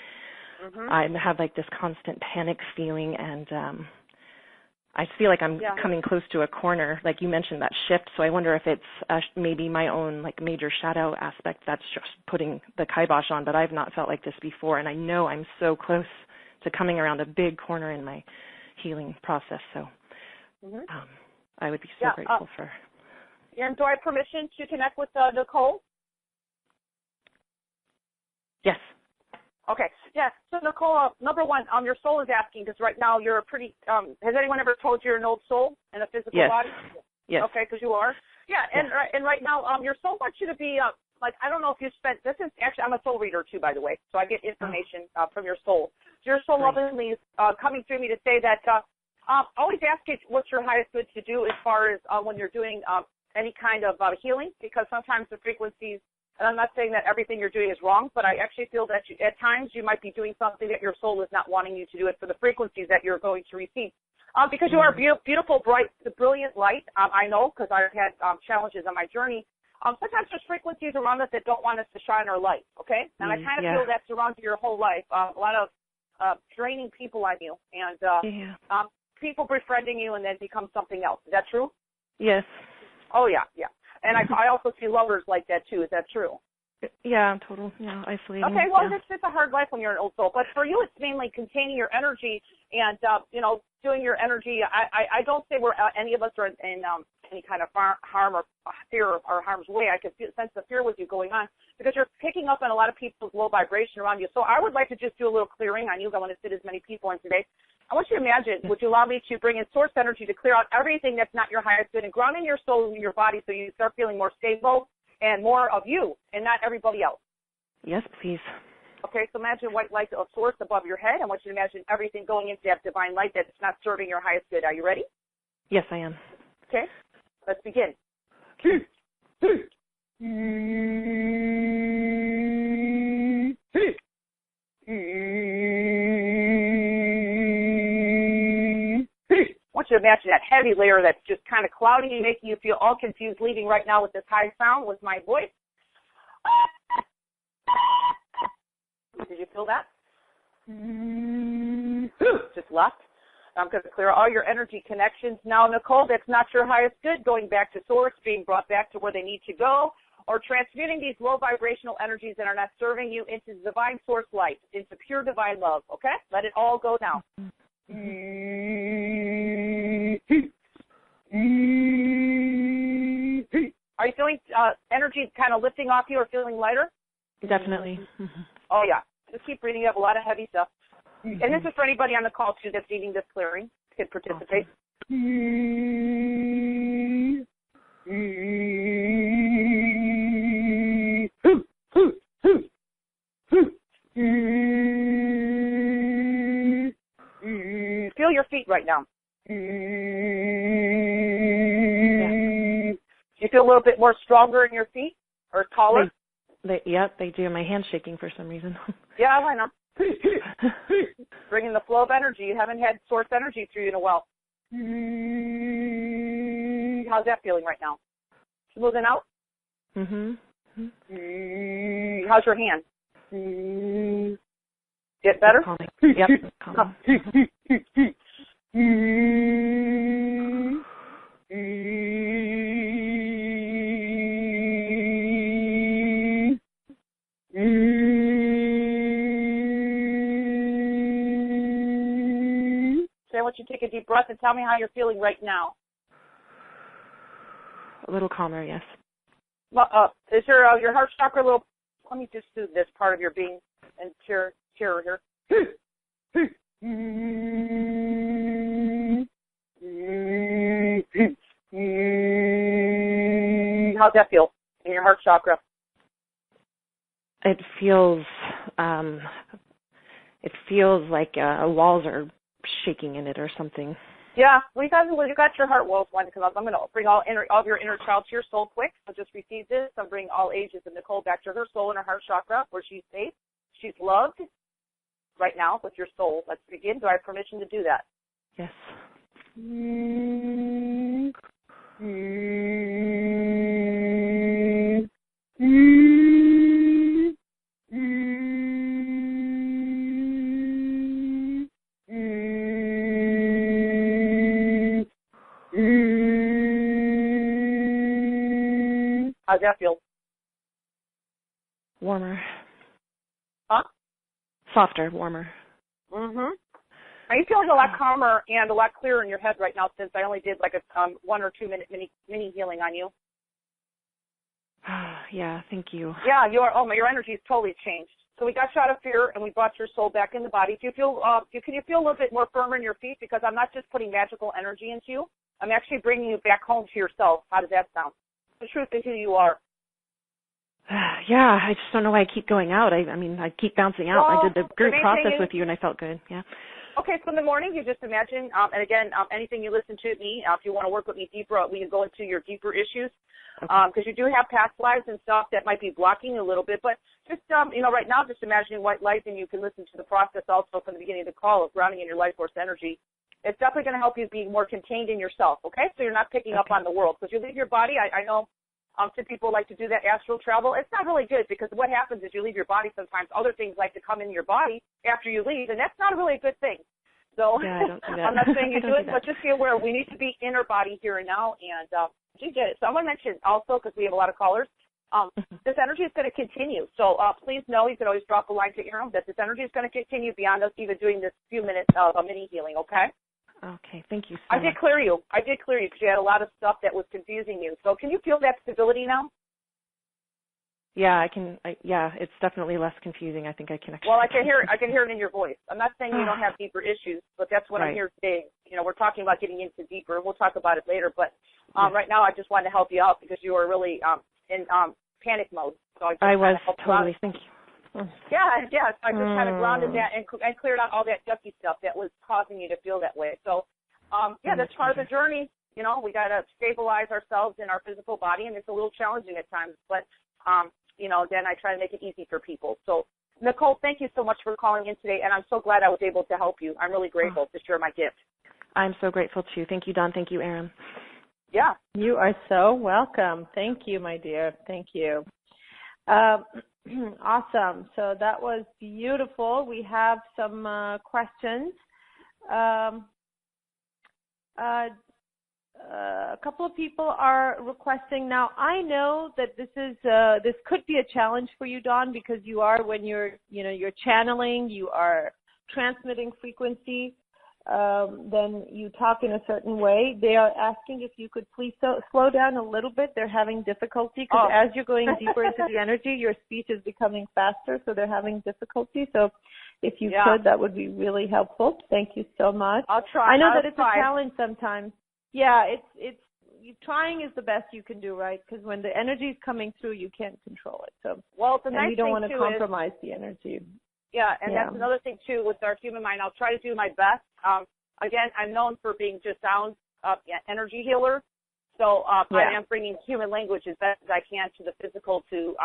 I have like this constant panic feeling, and I feel like I'm coming close to a corner, like you mentioned, that shift. So I wonder if it's maybe my own like major shadow aspect that's just putting the kibosh on, but I've not felt like this before. And I know I'm so close to coming around a big corner in my healing process. So I would be so grateful for. And do I have permission to connect with Nicole? Yes. Okay. Yeah. So Nicole, number one, your soul is asking, because right now you're a pretty. Has anyone ever told you you're an old soul in a physical body? Yes. Okay, because you are. Yeah. And right now, your soul wants you to be like, I don't know if you spent. This is actually, I'm a soul reader too, by the way. So I get information from your soul. Your soul lovingly is coming through me to say that always ask it what's your highest good to do as far as when you're doing any kind of healing, because sometimes the frequencies. And I'm not saying that everything you're doing is wrong, but I actually feel that at times you might be doing something that your soul is not wanting you to do it for the frequencies that you're going to receive. Because you are beautiful, bright, brilliant light. I know, because I've had challenges on my journey. Sometimes there's frequencies around us that don't want us to shine our light, okay? And I kind of feel that's around you your whole life. A lot of draining people on you, and people befriending you and then become something else. Is that true? Yes. Oh, yeah. And I also see lovers like that, too. Is that true? Yeah, total. Yeah, isolating. Okay, well, it's a hard life when you're an old soul. But for you, it's mainly containing your energy and, doing your energy. I don't say any of us are in any kind of harm or fear or harm's way. I can sense the fear with you going on because you're picking up on a lot of people's low vibration around you. So I would like to just do a little clearing on you. I want to fit as many people in today. I want you to imagine, would you allow me to bring in source energy to clear out everything that's not your highest good and ground in your soul and your body so you start feeling more stable and more of you and not everybody else? Yes, please. Okay, so imagine white light of source above your head. I want you to imagine everything going into that divine light that's not serving your highest good. Are you ready? Yes, I am. Okay, let's begin. I want you to imagine that heavy layer that's just kind of cloudy and making you feel all confused, leaving right now with this high sound with my voice. Did you feel that? Just left. I'm going to clear all your energy connections now, Nicole. That's not your highest good. Going back to source, being brought back to where they need to go, or transmuting these low vibrational energies that are not serving you into the divine source light, into pure divine love. Okay? Let it all go now. Are you feeling energy kind of lifting off you or feeling lighter? Definitely. Oh, yeah. Just keep breathing. You have a lot of heavy stuff. And this is for anybody on the call, too, that's needing this clearing. Can participate. I right now? Yeah. Do you feel a little bit more stronger in your feet or taller? Yep, they do. My hand's shaking for some reason. Yeah, I know. Bringing the flow of energy. You haven't had source energy through you in a while. How's that feeling right now? Smoothing out? Mm-hmm. How's your hand? Get better? Calming. Yep. Calming. So I want you to take a deep breath and tell me how you're feeling right now. A little calmer, yes. Is your heart chakra a little? Let me just do this part of your being and cheer here. How's that feel in your heart chakra? It feels like walls are shaking in it or something. Yeah, you got your heart walls wanting to come up. I'm going to bring all of your inner child to your soul quick. So just receive this. I'll bring all ages of Nicole back to her soul and her heart chakra where she's safe. She's loved right now with your soul. Let's begin. Do I have permission to do that? Yes. How's that feel? Warmer. Huh? Softer, warmer. Mm-hmm. Are you feeling a lot calmer and a lot clearer in your head right now since I only did like a 1 or 2 minute mini healing on you? Yeah, thank you. Yeah, your energy has totally changed. So we got you out of fear and we brought your soul back in the body. Can you feel a little bit more firmer in your feet? Because I'm not just putting magical energy into you. I'm actually bringing you back home to yourself. How does that sound? The truth is who you are. Yeah, I just don't know why I keep going out. I mean, I keep bouncing out. Well, I did the group process with you, and I felt good. Yeah. Okay, so in the morning, you just imagine, and again, anything you listen to me, if you want to work with me deeper, we can go into your deeper issues, because you do have past lives and stuff that might be blocking you a little bit. But just, right now, just imagining white light, and you can listen to the process also from the beginning of the call of grounding in your life force energy. It's definitely going to help you be more contained in yourself, okay? So you're not picking up on the world. Because you leave your body, I know some people like to do that astral travel. It's not really good because what happens is you leave your body sometimes. Other things like to come in your body after you leave, and that's not really a good thing. So yeah, I don't do that. I'm not saying you do it, but just be aware we need to be in our body here and now. And you get it. So I'm going to mention also, because we have a lot of callers, this energy is going to continue. So please know, you can always drop a line to Aaron, that this energy is going to continue beyond us even doing this few minutes of a mini healing, okay? Okay, thank you so much. I did clear you because you had a lot of stuff that was confusing you. So can you feel that stability now? Yeah, I can. Yeah, it's definitely less confusing. I think I can actually. Well, I can hear it in your voice. I'm not saying you don't have deeper issues, but that's what I'm here today. We're talking about getting into deeper. We'll talk about it later. But right now, I just wanted to help you out because you were really in panic mode. So I was totally. Thank you. Yeah. I just kind of grounded that and cleared out all that yucky stuff that was causing you to feel that way. So, that's part of the journey. We got to stabilize ourselves in our physical body, and it's a little challenging at times. But, then I try to make it easy for people. So, Nicole, thank you so much for calling in today, and I'm so glad I was able to help you. I'm really grateful to share my gift. I'm so grateful, too. Thank you, Dawn. Thank you, Aaron. Yeah. You are so welcome. Thank you, my dear. Thank you. Awesome. So that was beautiful. We have some questions. A couple of people are requesting. Now, I know that this could be a challenge for you, Dawn, because you are, when you're channeling, you are transmitting frequency, then you talk in a certain way. They are asking if you could please slow down a little bit. They're having difficulty because as you're going deeper into the energy, your speech is becoming faster, so they're having difficulty. So if you could, that would be really helpful. Thank you so much. I'll try. I know that it's a challenge sometimes. Yeah, it's trying is the best you can do, right? Because when the energy is coming through, you can't control it. So you don't want to compromise the energy. Yeah, and that's another thing, too, with our human mind. I'll try to do my best. again, I'm known for being just sound energy healer. So I am bringing human language as best as I can to the physical to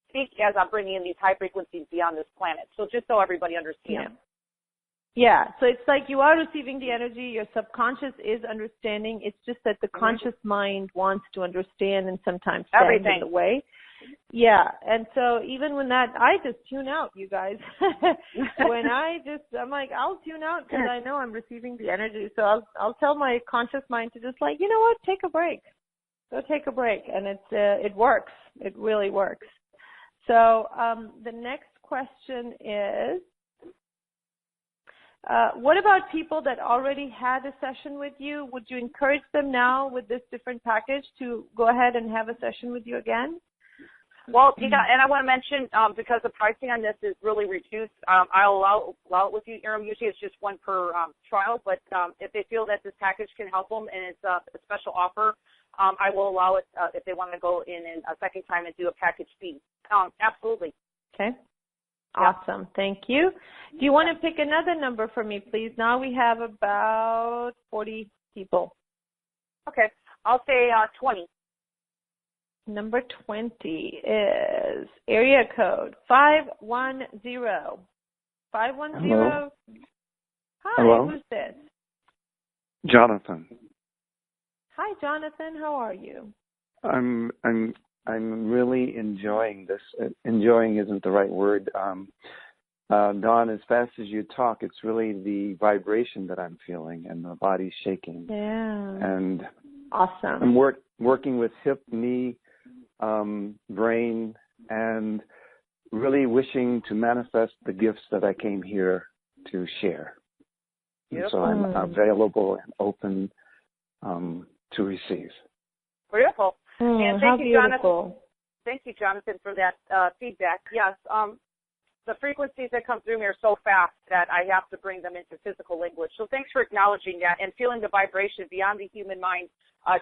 speak as I'm bringing in these high frequencies beyond this planet. So just so everybody understands. Yeah, so it's like you are receiving the energy, your subconscious is understanding, it's just that the conscious mind wants to understand and sometimes stand in the way. Yeah, and so even when I just tune out, you guys. When I'm like, I'll tune out because I know I'm receiving the energy. So I'll tell my conscious mind to just like, you know what, take a break. Go take a break. And it works. It really works. So the next question is, what about people that already had a session with you? Would you encourage them now with this different package to go ahead and have a session with you again? Well, yeah, and I want to mention, because the pricing on this is really reduced, I'll allow it with you, Aram. Usually it's just one per trial, but if they feel that this package can help them and it's a special offer, I will allow it if they want to go in a second time and do a package fee. Absolutely. Okay. Awesome. Thank you. Do you want to pick another number for me, please? Now we have about 40 people. Okay. I'll say 20. Number 20 is area code 510. 510. Hello. Hi, Hello. who's this? Jonathan. Hi, Jonathan. How are you? I'm really enjoying this. Enjoying isn't the right word. Dawn, as fast as you talk, it's really the vibration that I'm feeling and the body's shaking. Yeah. And awesome. I'm working with hip, knee, brain, and really wishing to manifest the gifts that I came here to share. And so I'm available and open to receive. Beautiful. And thank you, beautiful. Jonathan. Thank you, Jonathan, for that feedback. Yes, the frequencies that come through me are so fast that I have to bring them into physical language. So thanks for acknowledging that and feeling the vibration beyond the human mind,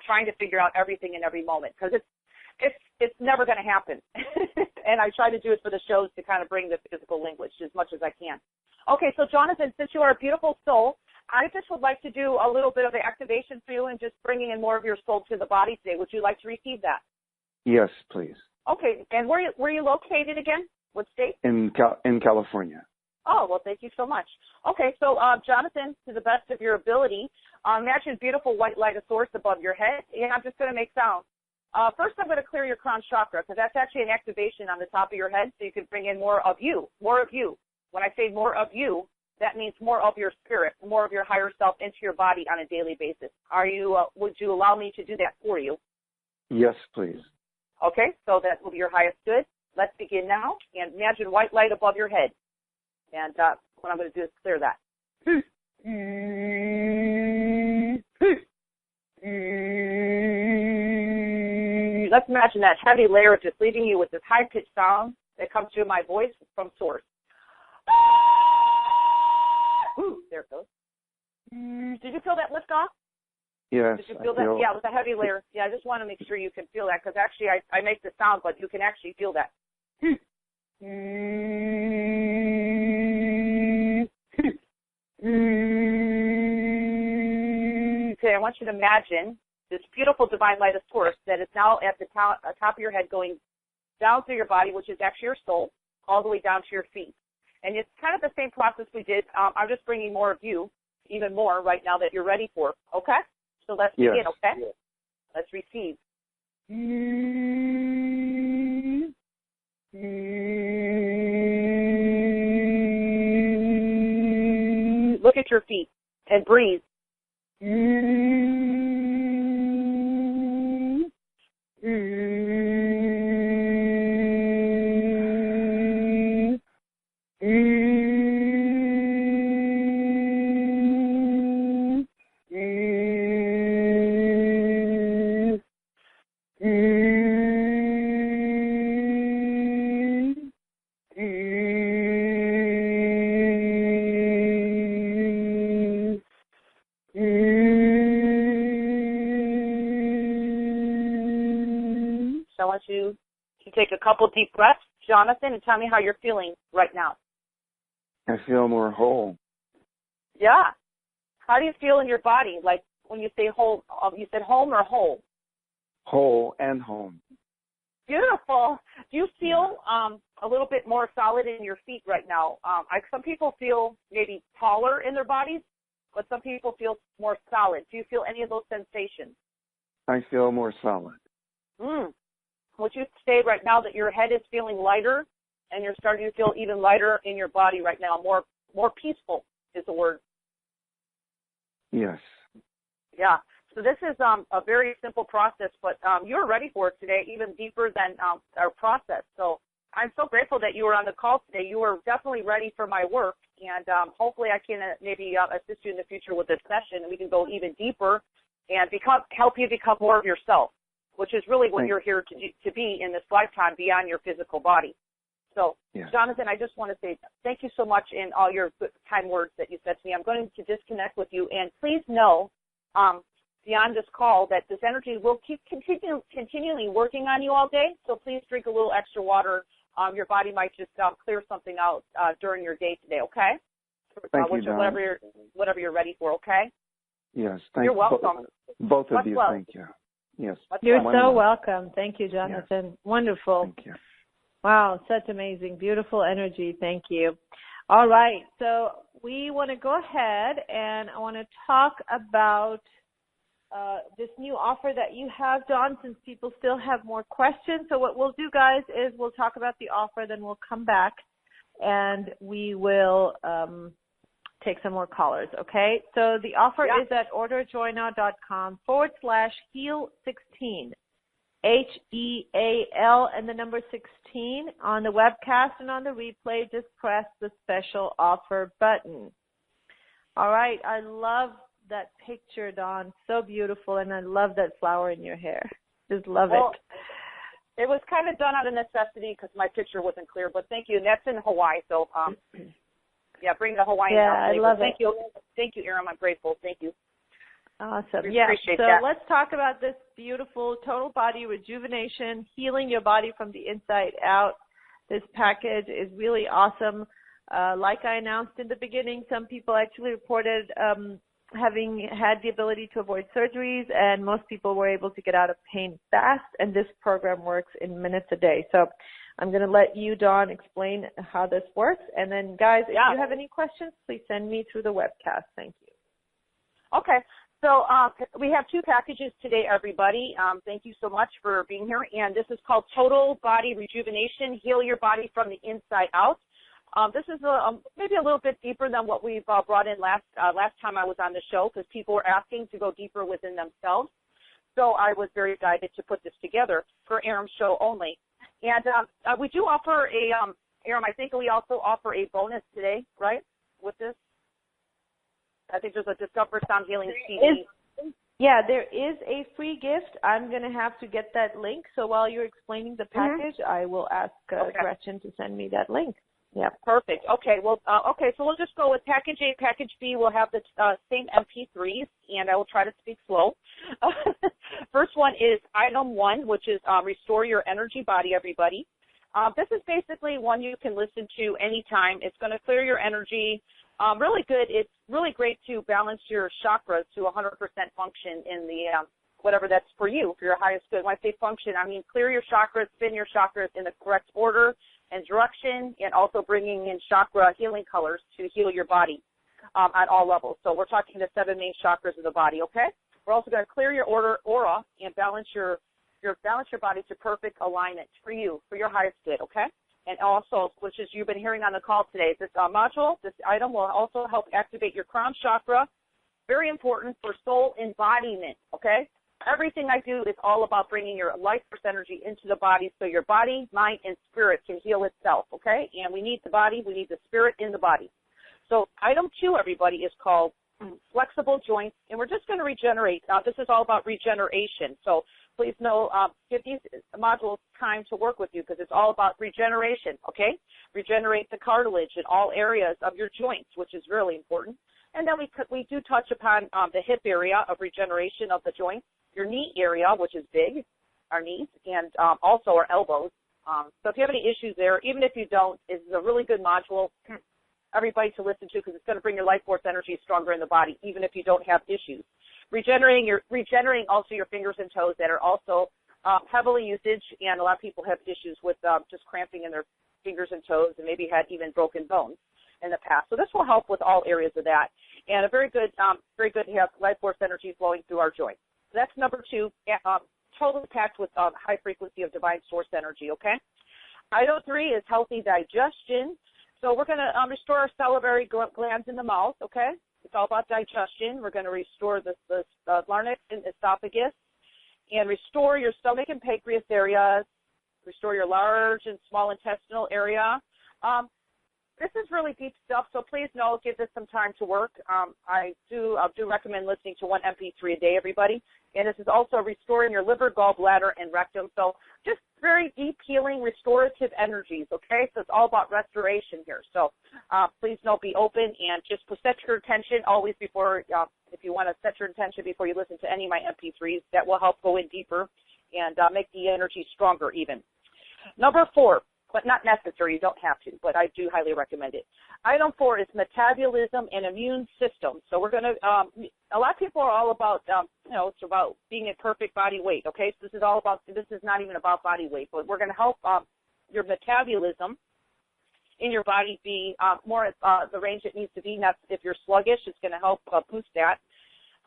trying to figure out everything in every moment, because it's never going to happen. And I try to do it for the shows to kind of bring the physical language as much as I can. Okay, so Jonathan, since you are a beautiful soul, I just would like to do a little bit of the activation for you and just bringing in more of your soul to the body today. Would you like to receive that? Yes, please. Okay, and where you located again? What state? In California. Oh, well, thank you so much. Okay, so Jonathan, to the best of your ability, imagine beautiful white light of source above your head, and I'm just going to make sound. First, I'm going to clear your crown chakra, because that's actually an activation on the top of your head, so you can bring in more of you, more of you. When I say more of you, that means more of your spirit, more of your higher self into your body on a daily basis. Would you allow me to do that for you? Yes, please. Okay, so that will be your highest good. Let's begin now, and imagine white light above your head. And what I'm going to do is clear that. Let's imagine that heavy layer just leaving you with this high-pitched sound that comes through my voice from source. There it goes. Did you feel that lift off? Yes. Did you feel that? Yeah, with a heavy layer. Yeah, I just want to make sure you can feel that, because actually I make the sound, but you can actually feel that. Okay, I want you to imagine this beautiful divine light of source that is now at the top of your head, going down through your body, which is actually your soul, all the way down to your feet. And it's kind of the same process we did. I'm just bringing more of you, even more right now that you're ready for. Okay? So let's begin, okay? Yes. Let's receive. Look at your feet and breathe. I want you to take a couple deep breaths, Jonathan, and tell me how you're feeling right now. I feel more whole. Yeah. How do you feel in your body? Like when you say whole, you said home or whole? Whole and home. Beautiful. Do you feel a little bit more solid in your feet right now? Some people feel maybe taller in their bodies, but some people feel more solid. Do you feel any of those sensations? I feel more solid. Would you say right now that your head is feeling lighter and you're starting to feel even lighter in your body right now? More peaceful is the word. Yes. Yeah. So this is a very simple process, but you're ready for it today, even deeper than our process. So I'm so grateful that you were on the call today. You were definitely ready for my work, and hopefully I can maybe assist you in the future with this session, and we can go even deeper and help you become more of yourself, which is really what you're here to be in this lifetime beyond your physical body. So, yes. Jonathan, I just want to say thank you so much in all your good, kind words that you said to me. I'm going to disconnect with you, and please know beyond this call that this energy will keep continually working on you all day, so please drink a little extra water. Your body might just clear something out during your day today, okay? Thank you, Don. Whatever you're ready for, okay? Yes, you're welcome. Both of you, thank you. Yes. You're so welcome. Thank you, Jonathan. Yes. Wonderful. Thank you. Wow, such amazing, beautiful energy. Thank you. All right, so we want to go ahead and I want to talk about this new offer that you have, Dawn, since people still have more questions. So what we'll do, guys, is we'll talk about the offer, then we'll come back and we will take some more callers, okay? So the offer is at orderjoynow.com/heal16, HEAL and the number 16. On the webcast and on the replay, just press the special offer button. All right, I love that picture, Dawn. So beautiful, and I love that flower in your hair. Just love it. It was kind of done out of necessity because my picture wasn't clear, but thank you. And that's in Hawaii, so bring the Hawaiian out. I love it. Thank you, Erin. I'm grateful. Thank you. Awesome. Appreciate so that. Let's talk about this beautiful total body rejuvenation, healing your body from the inside out. This package is really awesome. Like I announced in the beginning, some people actually reported having had the ability to avoid surgeries, and most people were able to get out of pain fast, and this program works in minutes a day. So I'm going to let you, Dawn, explain how this works. And then, guys, if you have any questions, please send me through the webcast. Thank you. Okay. So we have two packages today, everybody. Thank you so much for being here. And this is called Total Body Rejuvenation, Heal Your Body from the Inside Out. This is maybe a little bit deeper than what we've brought in last time I was on the show, because people were asking to go deeper within themselves. So I was very excited to put this together for Aram's show only. And we do offer Aram, I think we also offer a bonus today, right, with this? I think there's a Discover Sound Healing CD. Yeah, there is a free gift. I'm going to have to get that link. So while you're explaining the package, I will ask Gretchen to send me that link. Yeah. Perfect. Okay. Well, so we'll just go with Package A. Package B will have the same MP3s, and I will try to speak slow. First one is Item 1, which is Restore Your Energy Body, everybody. This is basically one you can listen to anytime. It's going to clear your energy. Really good. It's really great to balance your chakras to 100% function in the whatever that's for you, for your highest good. When I say function, I mean clear your chakras, spin your chakras in the correct order and direction, and also bringing in chakra healing colors to heal your body on all levels. So we're talking the 7 main chakras of the body, okay? We're also going to clear your aura and balance your body to perfect alignment for you, for your highest good, okay? And also, which is you've been hearing on the call today, this module, this item will also help activate your crown chakra. Very important for soul embodiment, okay? Everything I do is all about bringing your life force energy into the body so your body, mind, and spirit can heal itself, okay? And we need the body, we need the spirit in the body. So item 2, everybody, is called flexible joints, and we're just going to regenerate. This is all about regeneration. So please know, give these modules time to work with you because it's all about regeneration, okay? Regenerate the cartilage in all areas of your joints, which is really important. And then we do touch upon the hip area of regeneration of the joints, your knee area, which is big, our knees, and also our elbows. So if you have any issues there, even if you don't, it's a really good module. everybody to listen to because it's going to bring your life force energy stronger in the body, even if you don't have issues. Regenerating also your fingers and toes that are also heavily usage, and a lot of people have issues with just cramping in their fingers and toes, and maybe had even broken bones in the past. So this will help with all areas of that, and very good to have life force energy flowing through our joints. So that's number 2, totally packed with high frequency of divine source energy. Okay. Item 3 is healthy digestion. So we're going to restore our salivary glands in the mouth. Okay. It's all about digestion. We're going to restore the larynx and esophagus, and restore your stomach and pancreas areas, restore your large and small intestinal area. This is really deep stuff, so please know, give this some time to work. I do recommend listening to 1 MP3 a day, everybody. And this is also restoring your liver, gallbladder, and rectum. So just very deep healing, restorative energies, okay? So it's all about restoration here. So please know, be open, and just set your attention always before, if you want to set your intention before you listen to any of my MP3s, that will help go in deeper and make the energy stronger even. Number 4. But not necessary. You don't have to, but I do highly recommend it. Item 4 is metabolism and immune system. So we're going to, a lot of people are all about, it's about being in perfect body weight, okay? So this is not even about body weight, but we're going to help your metabolism in your body be more at the range it needs to be. Not if you're sluggish, it's going to help boost that.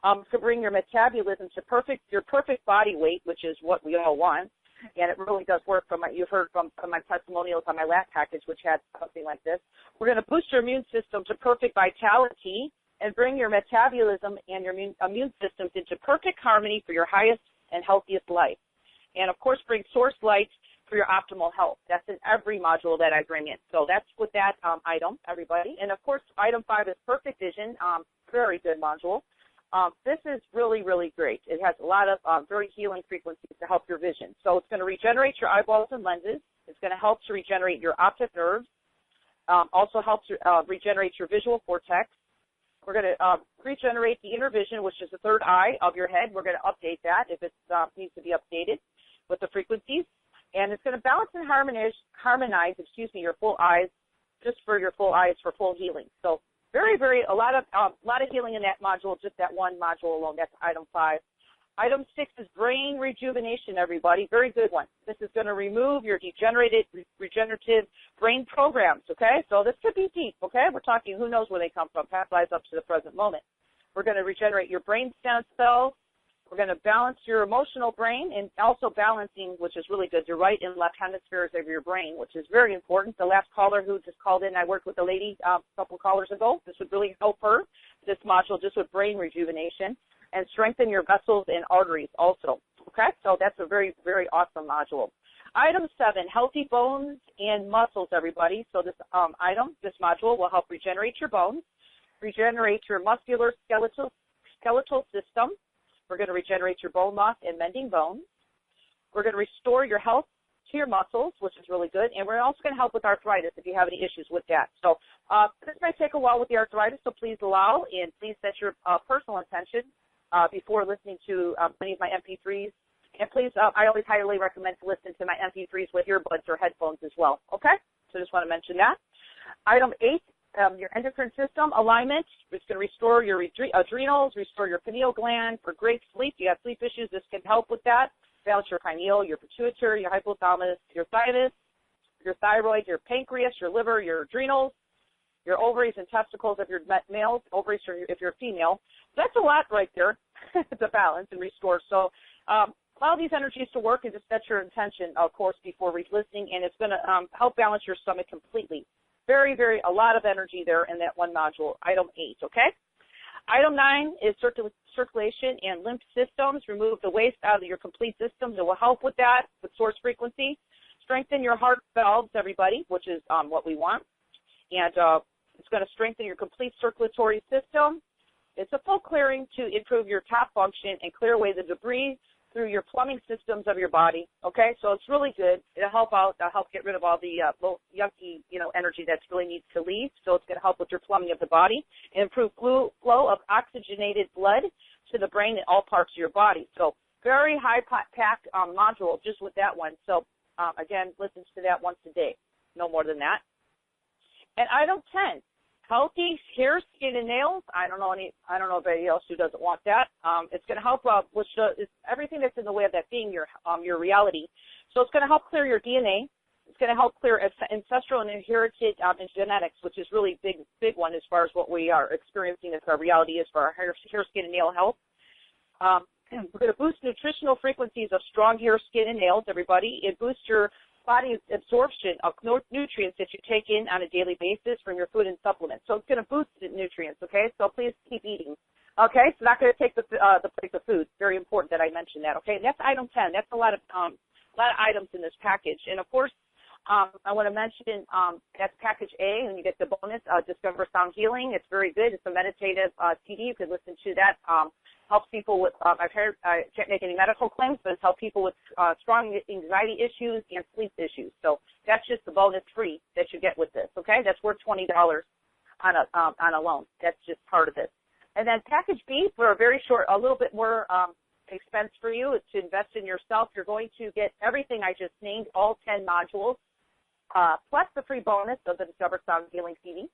To bring your metabolism to your perfect body weight, which is what we all want. And it really does work. You've heard from my testimonials on my last package, which had something like this. We're going to boost your immune system to perfect vitality and bring your metabolism and your immune systems into perfect harmony for your highest and healthiest life. And, of course, bring source light for your optimal health. That's in every module that I bring in. So that's with that item, everybody. And, of course, item 5 is perfect vision. Very good module. This is really, really great. It has a lot of very healing frequencies to help your vision. So it's going to regenerate your eyeballs and lenses. It's going to help to regenerate your optic nerves. Also helps to regenerate your visual cortex. We're going to regenerate the inner vision, which is the third eye of your head. We're going to update that if it needs to be updated with the frequencies. And it's going to balance and harmonize your full eyes, just for your full eyes for full healing. So a lot of healing in that module, just that one module alone. That's item 5. Item 6 is brain rejuvenation, everybody. Very good one. This is going to remove your regenerative brain programs, okay? So this could be deep, okay? We're talking who knows where they come from, past lives up to the present moment. We're going to regenerate your brain stem cells. We're going to balance your emotional brain, and also balancing, which is really good, your right and left hemispheres of your brain, which is very important. The last caller who just called in, I worked with a lady a couple callers ago. This would really help her, this module, just with brain rejuvenation, and strengthen your vessels and arteries also. Okay, so that's a very, very awesome module. Item 7, healthy bones and muscles, everybody. So this this module will help regenerate your bones, regenerate your muscular skeletal system. We're going to regenerate your bone loss and mending bones. We're going to restore your health to your muscles, which is really good. And we're also going to help with arthritis if you have any issues with that. So this might take a while with the arthritis, so please allow, and please set your personal intention before listening to any of my MP3s. And please, I always highly recommend to listen to my MP3s with earbuds or headphones as well. Okay? So just want to mention that. Item 8. Your endocrine system alignment. It's going to restore your adrenals, restore your pineal gland for great sleep. You have sleep issues, this can help with that. Balance your pineal, your pituitary, your hypothalamus, your thymus, your thyroid, your pancreas, your liver, your adrenals, your ovaries and testicles if you're male, ovaries if you're female. So that's a lot right there to balance and restore. So allow these energies to work, and just set your intention, of course, before listening, and it's going to help balance your stomach completely. Very, a lot of energy there in that one module, item 8, okay? Item 9 is circulation and lymph systems. Remove the waste out of your complete systems. It will help with that, with source frequency. Strengthen your heart valves, everybody, which is what we want. And it's going to strengthen your complete circulatory system. It's a full clearing to improve your top function and clear away the debris through your plumbing systems of your body, okay? So it's really good. It'll help out, help get rid of all the yucky, energy that really needs to leave. So it's going to help with your plumbing of the body and improve flow of oxygenated blood to the brain and all parts of your body. So very high-packed module just with that one. So, again, listen to that once a day, no more than that. And item 10, healthy hair, skin, and nails. I don't know anybody else who doesn't want that. It's going to help it's everything that's in the way of that being your reality. So it's going to help clear your DNA. It's going to help clear ancestral and inherited and genetics, which is really big one as far as what we are experiencing as our reality is for our hair, skin, and nail health. We're going to boost nutritional frequencies of strong hair, skin, and nails, everybody. It boosts your body's absorption of nutrients that you take in on a daily basis from your food and supplements. So it's going to boost the nutrients, okay? So please keep eating. Okay, so not going to take the place of food. It's very important that I mention that, okay? And that's item 10. That's a lot of items in this package. And, of course, I want to mention that's package A, and you get the bonus, Discover Sound Healing. It's very good. It's a meditative CD. You can listen to that. Helps people with, I can't make any medical claims, but it's helped people with strong anxiety issues and sleep issues. So that's just the bonus free that you get with this, okay? That's worth $20 on a loan. That's just part of it. And then package B, for a little bit more expense for you, is to invest in yourself. You're going to get everything I just named, all 10 modules, plus the free bonus of the Discover Sound Healing CD.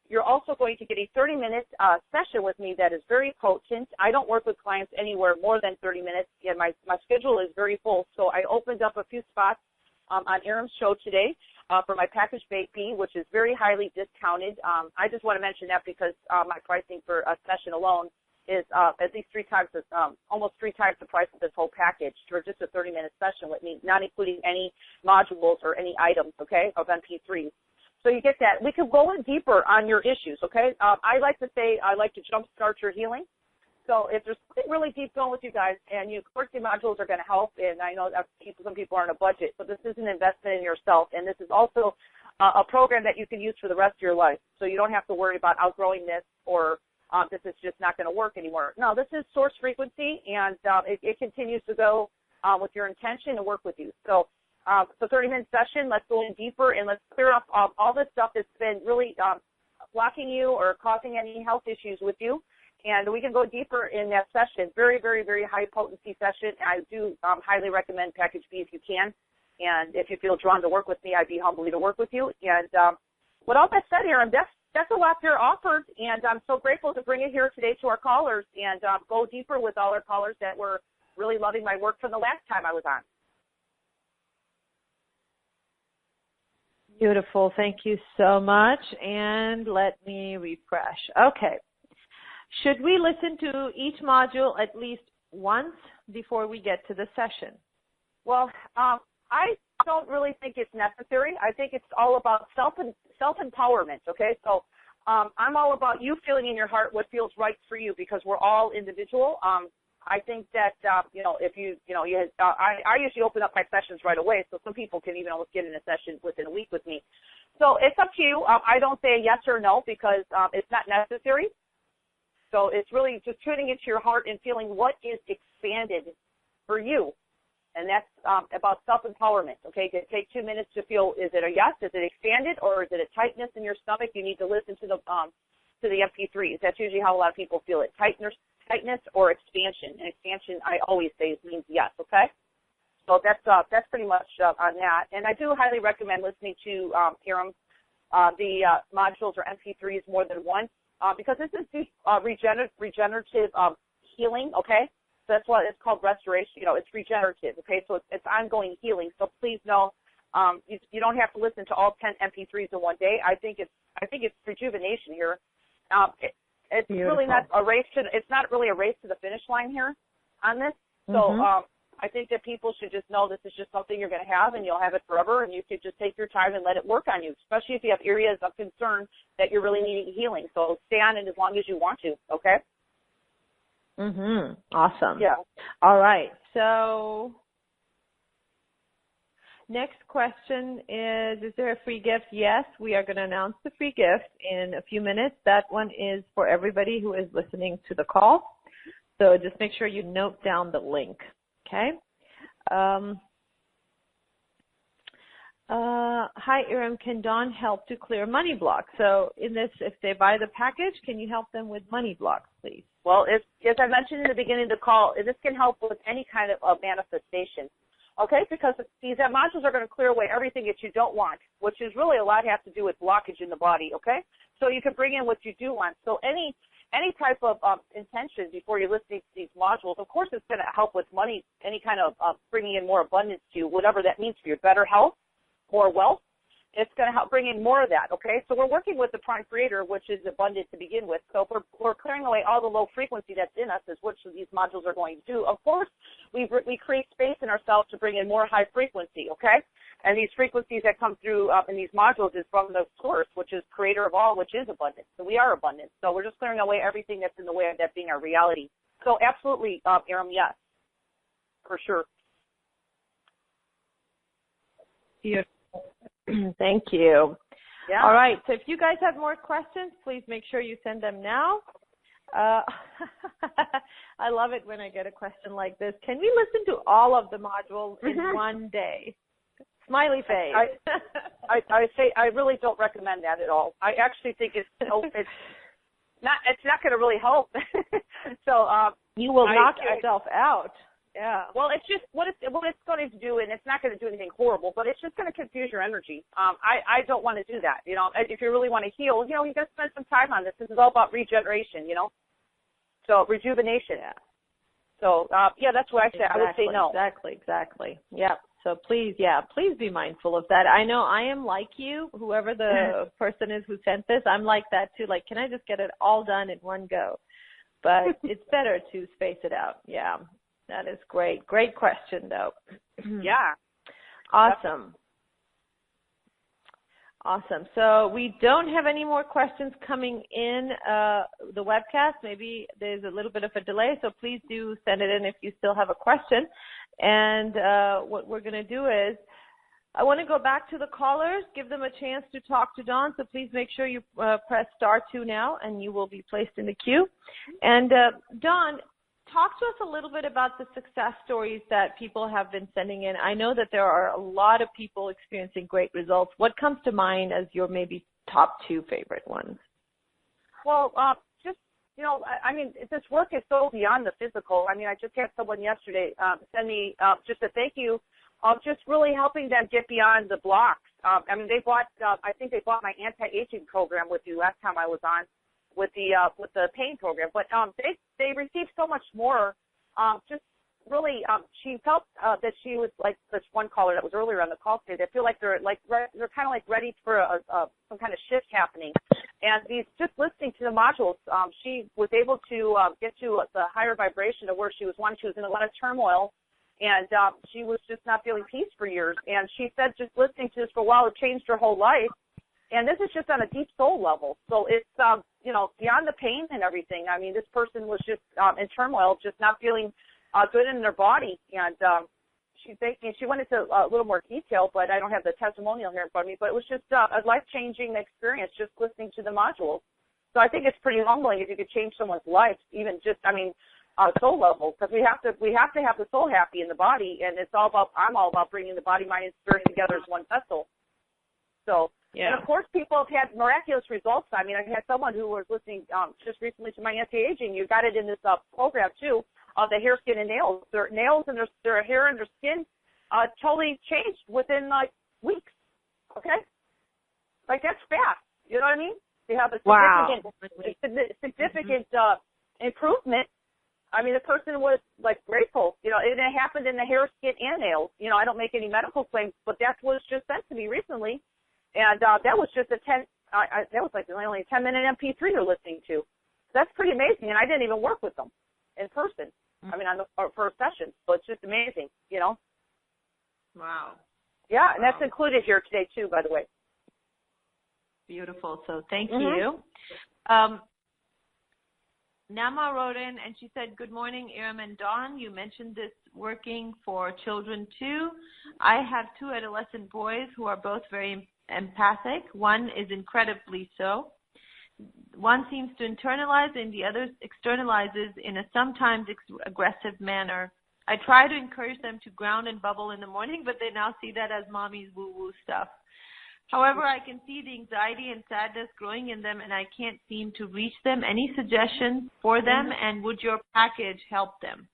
You're also going to get a 30-minute session with me that is very potent. I don't work with clients anywhere more than 30 minutes. Yeah, my schedule is very full, so I opened up a few spots on Aram's show today for my package B, which is very highly discounted. I just want to mention that because my pricing for a session alone is at least almost three times the price of this whole package for just a 30-minute session with me, not including any modules or any items, okay, of MP3s. So you get that. We can go in deeper on your issues, okay? I like to say I like to jumpstart your healing. So if there's something really deep going with you guys, and of course the modules are going to help, and I know that some people are on a budget, but this is an investment in yourself, and this is also a program that you can use for the rest of your life. So you don't have to worry about outgrowing this or this is just not going to work anymore. No, this is source frequency, and it continues to go with your intention and work with you. So it's a 30-minute session. Let's go in deeper, and let's clear up all this stuff that's been really blocking you or causing any health issues with you. And we can go deeper in that session. Very, very, very high-potency session. I do highly recommend Package B if you can. And if you feel drawn to work with me, I'd be humbly to work with you. And with all that said, Aaron, that's a lot here offered, and I'm so grateful to bring it here today to our callers and go deeper with all our callers that were really loving my work from the last time I was on. Beautiful. Thank you so much. And let me refresh. Okay. Should we listen to each module at least once before we get to the session? Well, I don't really think it's necessary. I think it's all about self-empowerment, okay? So I'm all about you feeling in your heart what feels right for you because we're all individual. I think that, if I usually open up my sessions right away, so some people can even almost get in a session within a week with me. So it's up to you. I don't say yes or no because it's not necessary. So it's really just tuning into your heart and feeling what is expanded for you. And that's about self-empowerment, okay? Take 2 minutes to feel, is it a yes? Is it expanded? Or is it a tightness in your stomach? You need to listen to the MP3s. That's usually how a lot of people feel it, tightness or expansion. And expansion, I always say, means yes, okay? So that's pretty much on that. And I do highly recommend listening to Aram, the modules or MP3s more than once because this is regenerative healing, okay? So that's why it's called restoration. It's regenerative, okay? So it's ongoing healing. So please know you don't have to listen to all 10 MP3s in one day. I think it's rejuvenation here. It's Beautiful. Really not a race it's not really a race to the finish line here on this. So I think that people should just know this is just something you're going to have and you'll have it forever, and you could just take your time and let it work on you, especially if you have areas of concern that you're really needing healing. So stay on it as long as you want to, okay? Awesome. Yeah. All right. So next question is there a free gift? Yes, we are going to announce the free gift in a few minutes. That one is for everybody who is listening to the call. So just make sure you note down the link. Okay. Hi, Aram. Can Dawn help to clear money blocks? So in this, if they buy the package, can you help them with money blocks, please? Well, as I mentioned in the beginning of the call, this can help with any kind of manifestation. Okay, because these modules are going to clear away everything that you don't want, which is really a lot has to do with blockage in the body, okay? So you can bring in what you do want. So any type of intention before you listen to these modules, of course it's going to help with money, any kind of bringing in more abundance to you, whatever that means for you, better health, more wealth. It's going to help bring in more of that, okay? So we're working with the Prime Creator, which is abundant to begin with. So if we're clearing away all the low frequency that's in us, is what these modules are going to do. Of course, we create space in ourselves to bring in more high frequency, okay? And these frequencies that come through in these modules is from the source, which is creator of all, which is abundant. So we are abundant. So we're just clearing away everything that's in the way of that being our reality. So absolutely, Aram, yes, for sure. Beautiful. Thank you. Yeah. All right. So if you guys have more questions, please make sure you send them now. I love it when I get a question like this. Can we listen to all of the modules in one day? Smiley face. I say I really don't recommend that at all. I actually think it's not going to really help. So you will knock yourself out. Yeah. Well, it's just what it's going to do, and it's not going to do anything horrible, but it's just going to confuse your energy. I don't want to do that. You know, if you really want to heal, you know, you got to spend some time on this. This is all about regeneration. You know, so rejuvenation. Yeah. So yeah, that's what I say. Exactly, I would say no. Exactly. Yeah. So please be mindful of that. I know I am like you. Whoever the person is who sent this, I'm like that too. Like, can I just get it all done in one go? But it's better to space it out. Yeah. That is great. Great question, though. Yeah. Awesome. Awesome. So we don't have any more questions coming in the webcast. Maybe there's a little bit of a delay, so please do send it in if you still have a question. And what we're going to do is I want to go back to the callers, give them a chance to talk to Dawn. So please make sure you press *2 now, and you will be placed in the queue. And Dawn, talk to us a little bit about the success stories that people have been sending in. I know that there are a lot of people experiencing great results. What comes to mind as your maybe top 2 favorite ones? Well, just, you know, I mean, this work is so beyond the physical. I mean, I just had someone yesterday send me just a thank you of just really helping them get beyond the blocks. I mean, they bought, I think they bought my anti-aging program with you last time I was on, with the pain program, but they received so much more. Just really, she felt that she was like this one caller that was earlier on the call today. They feel like they're kind of like ready for some kind of shift happening. And just listening to the modules, she was able to get to the higher vibration of where she was wanting. She was in a lot of turmoil, and she was just not feeling peace for years. And she said just listening to this for a while, it changed her whole life. And this is just on a deep soul level. So it's, you know, beyond the pain and everything. I mean, this person was just in turmoil, just not feeling good in their body. And she went into a little more detail, but I don't have the testimonial here in front of me. But it was just a life-changing experience just listening to the modules. So I think it's pretty humbling if you could change someone's life, even just, I mean, soul level, because we have to have the soul happy in the body. And I'm all about bringing the body, mind, and spirit together as one vessel. So. Yeah. And, of course, people have had miraculous results. I mean, I had someone who was listening just recently to my anti-aging. You got it in this program, too, of the hair, skin, and nails. Their nails and their hair and their skin totally changed within, like, weeks, okay? Like, that's fast. You know what I mean? They have a significant improvement. I mean, the person was, like, grateful. You know, and it happened in the hair, skin, and nails. You know, I don't make any medical claims, but that was just sent to me recently. And that was just that was like only a 10-minute MP3 you're listening to. That's pretty amazing, and I didn't even work with them in person. I mean, for a session. So it's just amazing, you know. Wow. Yeah, and that's included here today too, by the way. Beautiful. So thank you. Nama wrote in and she said, "Good morning, Aram and Dawn. You mentioned this working for children too. I have 2 adolescent boys who are both very empathic. One is incredibly so. One seems to internalize and the other externalizes in a sometimes aggressive manner. I try to encourage them to ground and bubble in the morning, but they now see that as mommy's woo-woo stuff. However, I can see the anxiety and sadness growing in them, and I can't seem to reach them. Any suggestions for them, and would your package help them?"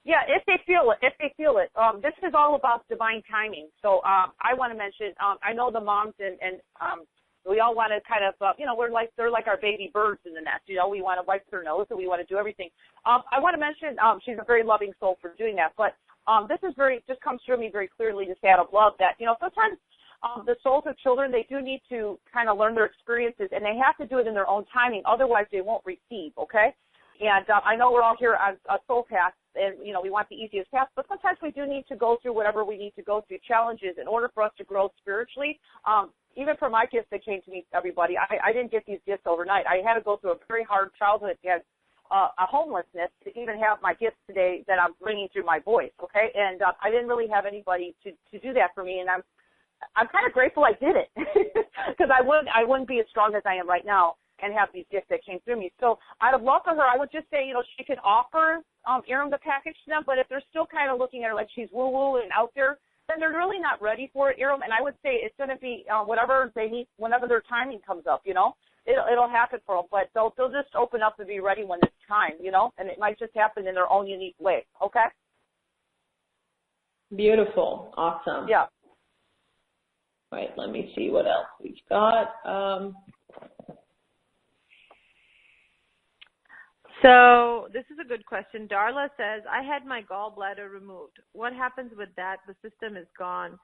Yeah, if they feel it. This is all about divine timing. So I want to mention, I know the moms and we all want to kind of, they're like our baby birds in the nest. We want to wipe their nose and we want to do everything. I want to mention she's a very loving soul for doing that. But this is just comes through me very clearly, just out of love, that, sometimes the souls of children, they do need to kind of learn their experiences, and they have to do it in their own timing. Otherwise, they won't receive, okay? And I know we're all here on a soul path, and, we want the easiest path, but sometimes we do need to go through whatever we need to go through, challenges, in order for us to grow spiritually. Even for my gifts that came to me, everybody, I didn't get these gifts overnight. I had to go through a very hard childhood and a homelessness to even have my gifts today that I'm bringing through my voice, okay? And I didn't really have anybody to do that for me, and I'm kind of grateful I did it, because I wouldn't be as strong as I am right now and have these gifts that came through me. So out of love for her, I would just say, she can offer Aram the package to them, but if they're still kind of looking at her like she's woo-woo and out there, then they're really not ready for it, Aram. And I would say it's going to be whatever they need, whenever their timing comes up, It'll happen for them, but they'll just open up and be ready when it's time, and it might just happen in their own unique way, okay? Beautiful. Awesome. Yeah. All right, let me see what else we've got. So this is a good question. Darla says, I had my gallbladder removed. What happens with that? The system is gone,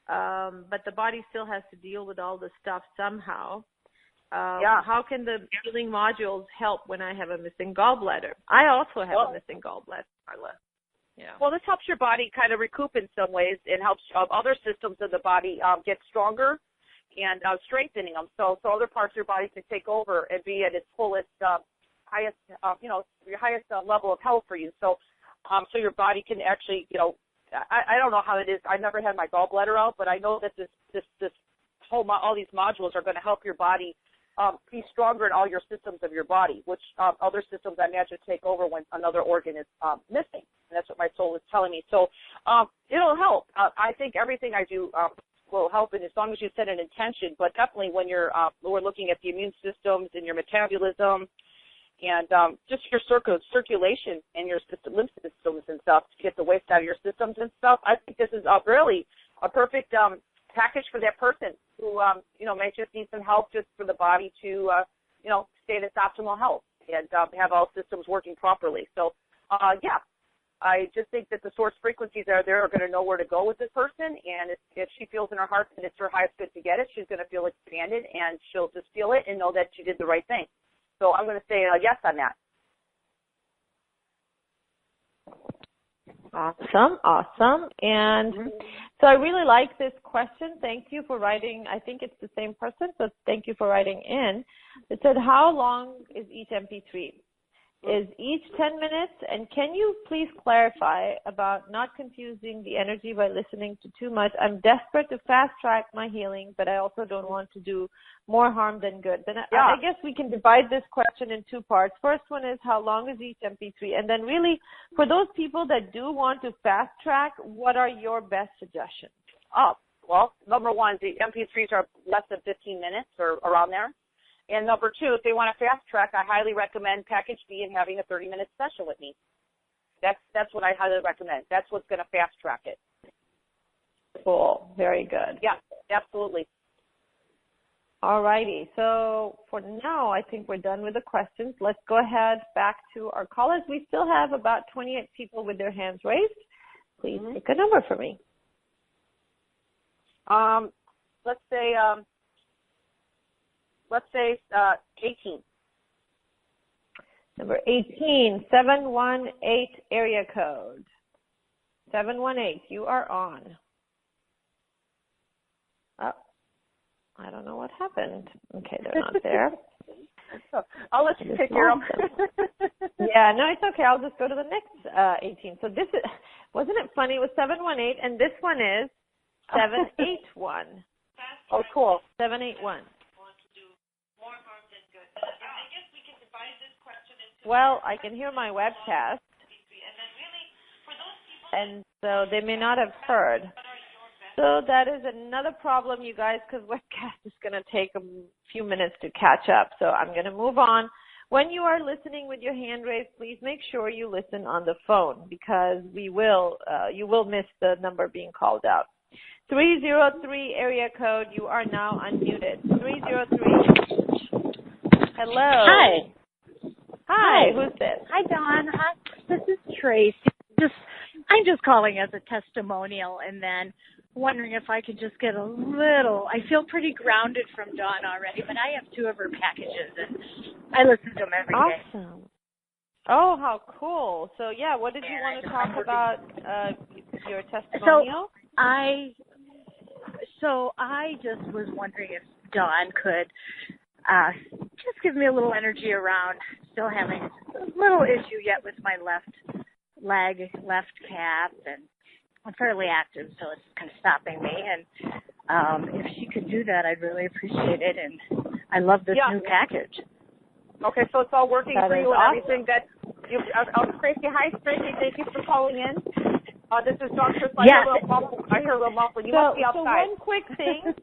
but the body still has to deal with all the stuff somehow. How can the healing modules help when I have a missing gallbladder? I also have a missing gallbladder, Darla. Yeah. Well, this helps your body kind of recoup in some ways. It helps other systems of the body get stronger and strengthening them. So other parts of your body can take over and be at its fullest, highest, your highest level of health for you. So your body can actually, I don't know how it is. I never had my gallbladder out, but I know that this whole all these modules are going to help your body be stronger in all your systems of your body, which other systems I imagine take over when another organ is missing. And that's what my soul is telling me. So it'll help. I think everything I do will help, and as long as you set an intention. But definitely when we're looking at the immune systems and your metabolism and just your circulation and your lymph systems and stuff to get the waste out of your systems and stuff, I think this is really a perfect package for that person who, may just need some help just for the body to, stay in its optimal health and have all systems working properly. So, I just think that the source frequencies are going to know where to go with this person, and if she feels in her heart that it's her highest good to get it, she's going to feel expanded, and she'll just feel it and know that she did the right thing. So I'm going to say yes on that. Awesome. And so I really like this question. Thank you for writing. I think it's the same person, so thank you for writing in. It said, how long is each MP3? Is each 10 minutes? And can you please clarify about not confusing the energy by listening to too much? I'm desperate to fast track my healing, but I also don't want to do more harm than good. Then I guess we can divide this question in two parts. First one is, how long is each MP3? And then really, for those people that do want to fast track, what are your best suggestions? Well, number one, the MP3s are less than 15 minutes or around there. And number two, if they want to fast track, I highly recommend Package B and having a 30-minute session with me. That's what I highly recommend. That's what's going to fast track it. Cool. Very good. Yeah, absolutely. All righty. So for now, I think we're done with the questions. Let's go ahead back to our callers. We still have about 28 people with their hands raised. Please pick a number for me. Let's say 18. Number 18, 718 area code. 718, you are on. Oh, I don't know what happened. Okay, they're not there. I'll let you take care of them. Yeah, no, it's okay. I'll just go to the next 18. So this is, wasn't it funny? It was 718, and this one is 781. Oh, cool. 781. Well, I can hear my webcast, and so they may not have heard. So that is another problem, you guys, because webcast is going to take a few minutes to catch up. So I'm going to move on When you are listening with your hand raised, please make sure you listen on the phone because you will miss the number being called out. 303 area code, you are now unmuted. 303. Hello. Hi. Hi, who's this? Hi, Dawn. Hi. This is Tracy. I'm just calling as a testimonial and then wondering if I could just get a little, I feel pretty grounded from Dawn already, but I have 2 of her packages and I listen to them every day. Awesome. Oh, how cool. So, yeah, what did you want to talk about, your testimonial? So I just was wondering if Dawn could just give me a little energy around still having a little issue yet with my left leg, left calf, and I'm fairly active, so it's kind of stopping me. And if she could do that, I'd really appreciate it. And I love this new package. Okay, so it's all working that for you and awesome. everything. Tracy, hi, Tracy. Thank you for calling in. This is Dr. I hear a little muffle. You must be outside. So one quick thing.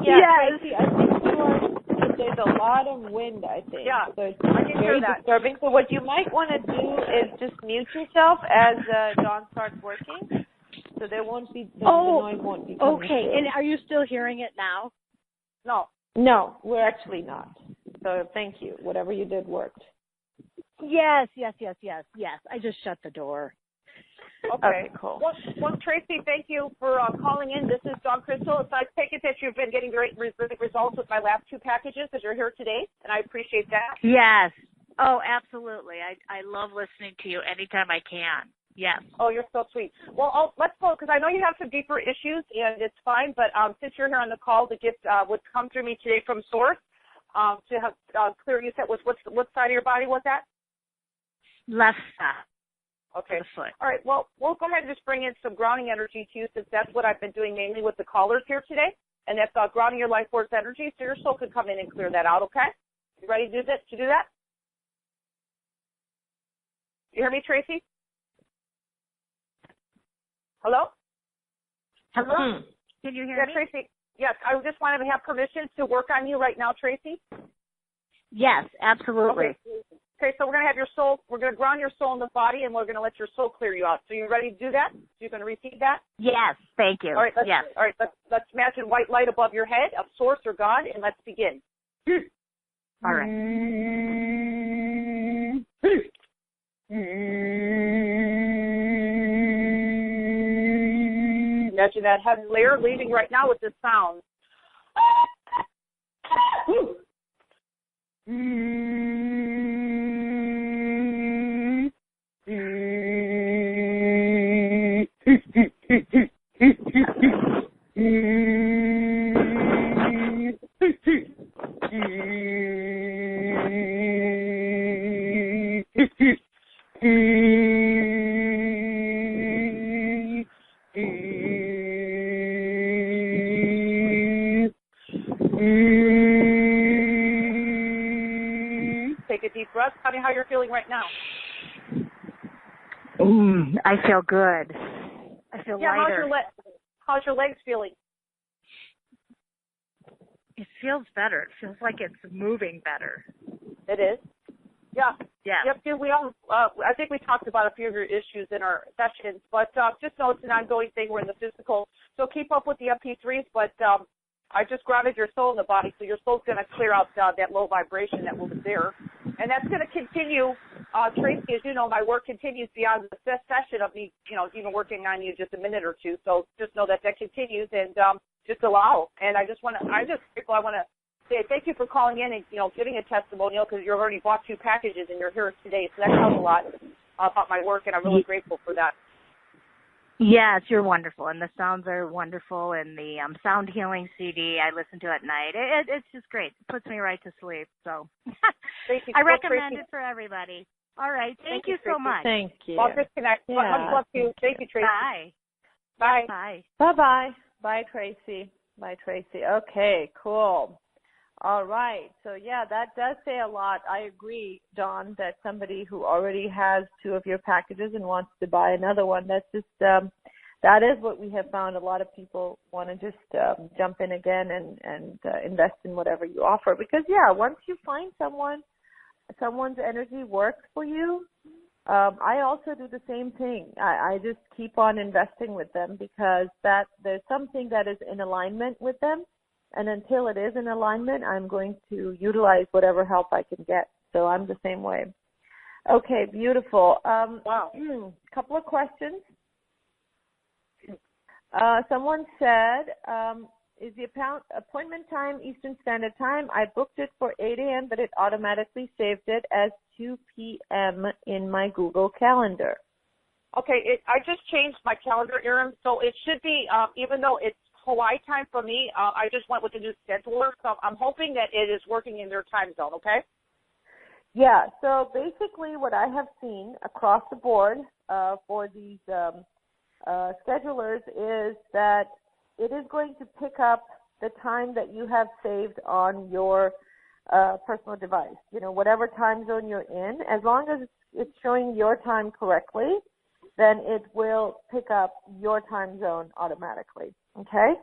Yeah, Tracy, I think there's a lot of wind, I think. Yeah, so it's I can very hear that. disturbing. So what you might want to do is just mute yourself as Dawn starts working, so there won't be the noise won't be coming okay. through. And are you still hearing it now? No, we're actually not. So thank you. Whatever you did worked. Yes. I just shut the door. Okay, cool. Well, Tracy, thank you for calling in. This is Dawn Crystal. So I take it that you've been getting great results with my last 2 packages as you're here today, and I appreciate that. Yes. Oh, absolutely. I love listening to you anytime I can. Yes. Oh, you're so sweet. Well, let's go, because I know you have some deeper issues, and it's fine, but since you're here on the call, the gift would come through me today from Source to have clear. You said what side of your body was that? Left side. Okay. All right. Well, we'll go ahead and just bring in some grounding energy to you, since that's what I've been doing mainly with the callers here today. And that's grounding your life force energy, so your soul could come in and clear that out, okay? You ready to do that? You hear me, Tracy? Hello? Hello? Can you hear me? Tracy. Yes, I just wanted to have permission to work on you right now, Tracy. Yes, absolutely. Okay, so we're going to have your soul, we're going to ground your soul in the body, and we're going to let your soul clear you out. So you ready to do that? You're going to receive that? Yes, thank you. All right, let's imagine white light above your head of Source or God, and let's begin. All right. Imagine that heavy layer leaving right now with this sound. Take a deep breath. Tell me how you're feeling right now. I feel good. I feel lighter. How's your legs feeling? It feels better. It feels like it's moving better. It is? Yeah. Yeah. Yep. We all. I think we talked about a few of your issues in our sessions, but just know it's an ongoing thing. We're in the physical, so keep up with the MP3s. But I just grounded your soul in the body, so your soul's going to clear out that low vibration that was there, and that's going to continue. Tracy, as you know, my work continues beyond the session of me, even working on you just a minute or two. So just know that continues, and just allow. And I'm just grateful. I want to say thank you for calling in and giving a testimonial, because you've already bought 2 packages and you're here today. So that tells a lot about my work, and I'm really grateful for that. Yes, you're wonderful, and the sounds are wonderful, and the sound healing CD I listen to at night. It's just great. It puts me right to sleep. So I recommend it for everybody. All right. Thank you so much. Thank you. I'll disconnect. Yeah. Much love to you. Thank you, Tracy. Bye. Bye. Bye. Bye-bye. Bye, Tracy. Bye, Tracy. Okay, cool. All right. So, yeah, that does say a lot. I agree, Dawn, that somebody who already has 2 of your packages and wants to buy another one, that's just, that is what we have found. A lot of people want to just jump in again and invest in whatever you offer. Because, yeah, once you find someone someone's energy works for you, I also do the same thing. I just keep on investing with them because that there's something that is in alignment with them. And until it is in alignment, I'm going to utilize whatever help I can get. So I'm the same way. Okay, beautiful. Wow. Couple of questions. Someone said, is the appointment time Eastern Standard Time? I booked it for 8 a.m., but it automatically saved it as 2 p.m. in my Google Calendar. Okay, I just changed my calendar, Erin, so it should be, even though it's Hawaii time for me, I just went with the new scheduler, so I'm hoping that it is working in their time zone, okay? Yeah, so basically what I have seen across the board for these schedulers is that it is going to pick up the time that you have saved on your personal device. You know, whatever time zone you're in, as long as it's showing your time correctly, then it will pick up your time zone automatically. Okay?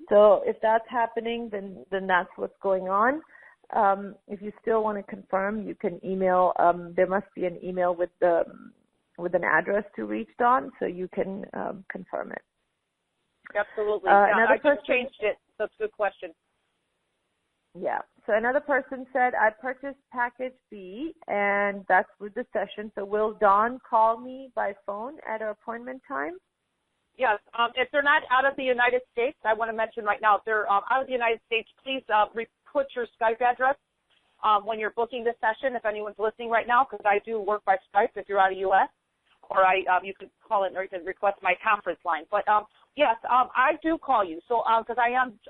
So if that's happening, then that's what's going on. If you still want to confirm, you can email. There must be an email with an address to reach Dawn, so you can confirm it. Absolutely. Yeah, I person, just changed it. That's a good question. Yeah. So another person said, I purchased package B, and that's with the session. So will Dawn call me by phone at her appointment time? Yes. If they're not out of the United States, I want to mention right now, if they're out of the United States, please put your Skype address when you're booking the session, if anyone's listening right now, because I do work by Skype if you're out of the U.S., or you can call it or you can request my conference line. But, yes, I do call you. So because I am,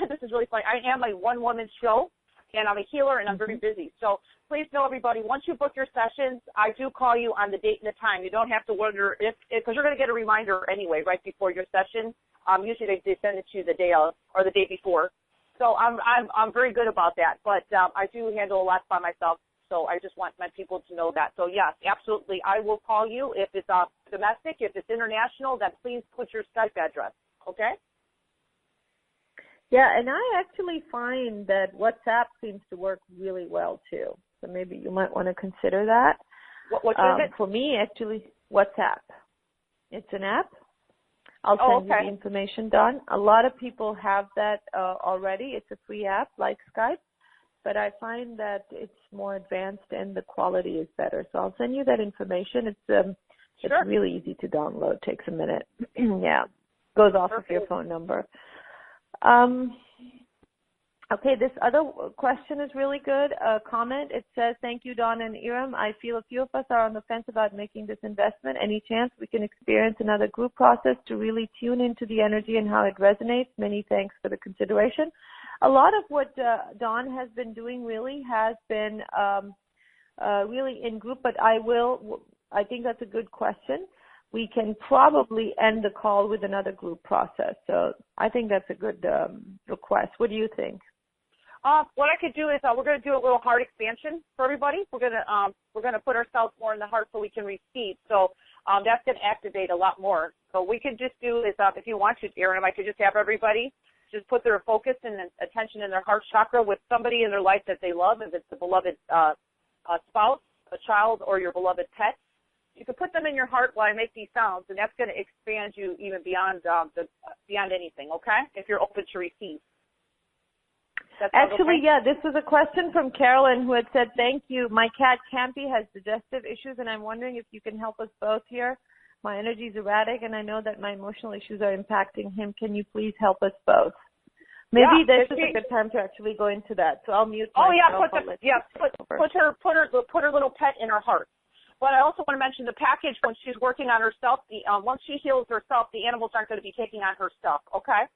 this is really funny, I am a one-woman show, and I'm a healer, and I'm very busy. So please know, everybody, once you book your sessions, I do call you on the date and the time. You don't have to wonder if because you're going to get a reminder anyway right before your session. Usually they send it to you the day of or the day before. So I'm very good about that. But I do handle a lot by myself. So I just want my people to know that. So, yes, absolutely, I will call you. If it's domestic, if it's international, then please put your Skype address, okay? Yeah, and I actually find that WhatsApp seems to work really well, too. So maybe you might want to consider that. What is it? For me, actually, WhatsApp. It's an app. I'll send you the information, Dawn. A lot of people have that already. It's a free app like Skype. But I find that it's more advanced and the quality is better. So I'll send you that information. It's really easy to download. Takes a minute. Yeah, goes off of your phone number. Okay, this other question is really good. A comment. It says, "Thank you, Dawn and Iram. I feel a few of us are on the fence about making this investment. Any chance we can experience another group process to really tune into the energy and how it resonates? Many thanks for the consideration." A lot of what Dawn has been doing really has been really in group, but I think that's a good question. We can probably end the call with another group process. So I think that's a good request. What do you think? What I could do is we're going to do a little heart expansion for everybody. We're going to put ourselves more in the heart so we can receive. So that's going to activate a lot more. So we could just do is if you want to, Erin, I could just have everybody just put their focus and attention in their heart chakra with somebody in their life that they love. If it's a beloved spouse, a child, or your beloved pet, you can put them in your heart while I make these sounds, and that's going to expand you even beyond beyond anything. Okay, if you're open to receive. Actually, okay? Yeah, this was a question from Carolyn who had said, "Thank you. My cat Campy has digestive issues, and I'm wondering if you can help us both here. My energy is erratic, and I know that my emotional issues are impacting him. Can you please help us both?" Maybe this is a good time to actually go into that. So I'll mute myself. Put her little pet in her heart. But I also want to mention the package when she's working on herself. Once she heals herself, the animals aren't going to be taking on her stuff. Okay.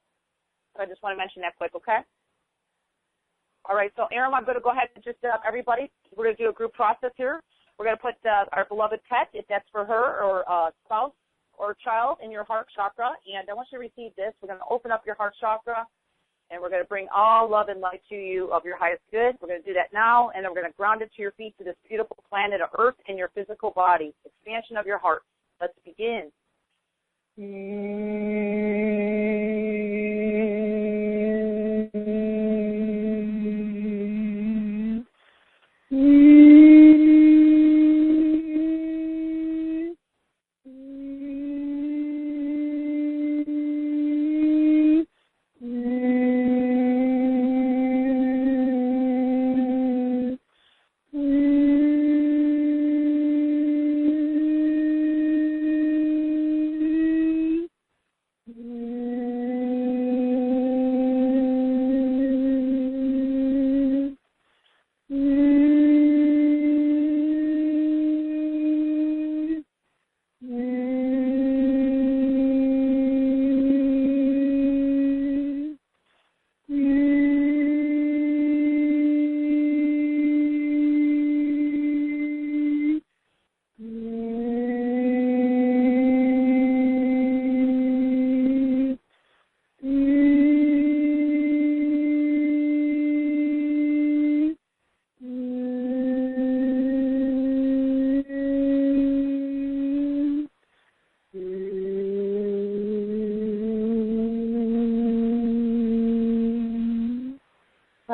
So I just want to mention that quick. Okay. All right. So Erin, I'm going to go ahead and just everybody. We're going to do a group process here. We're going to put our beloved pet, if that's for her, or spouse or child, in your heart chakra. And I want you to receive this. We're going to open up your heart chakra, and we're going to bring all love and light to you of your highest good. We're going to do that now, and then we're going to ground it to your feet to this beautiful planet of Earth and your physical body. Expansion of your heart. Let's begin.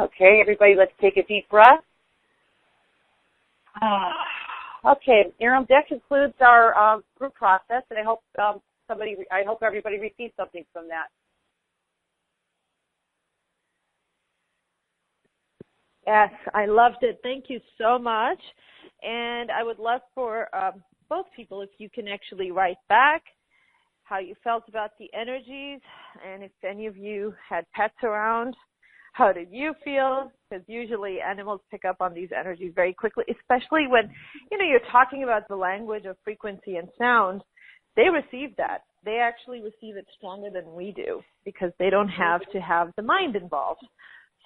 Okay, everybody, let's take a deep breath. Okay, Aram, that concludes our group process, and I hope everybody receives something from that. Yes, I loved it. Thank you so much. And I would love for both people, if you can actually write back how you felt about the energies, and if any of you had pets around, how did you feel? Because usually animals pick up on these energies very quickly, especially when, you're talking about the language of frequency and sound. They receive that. They actually receive it stronger than we do because they don't have to have the mind involved.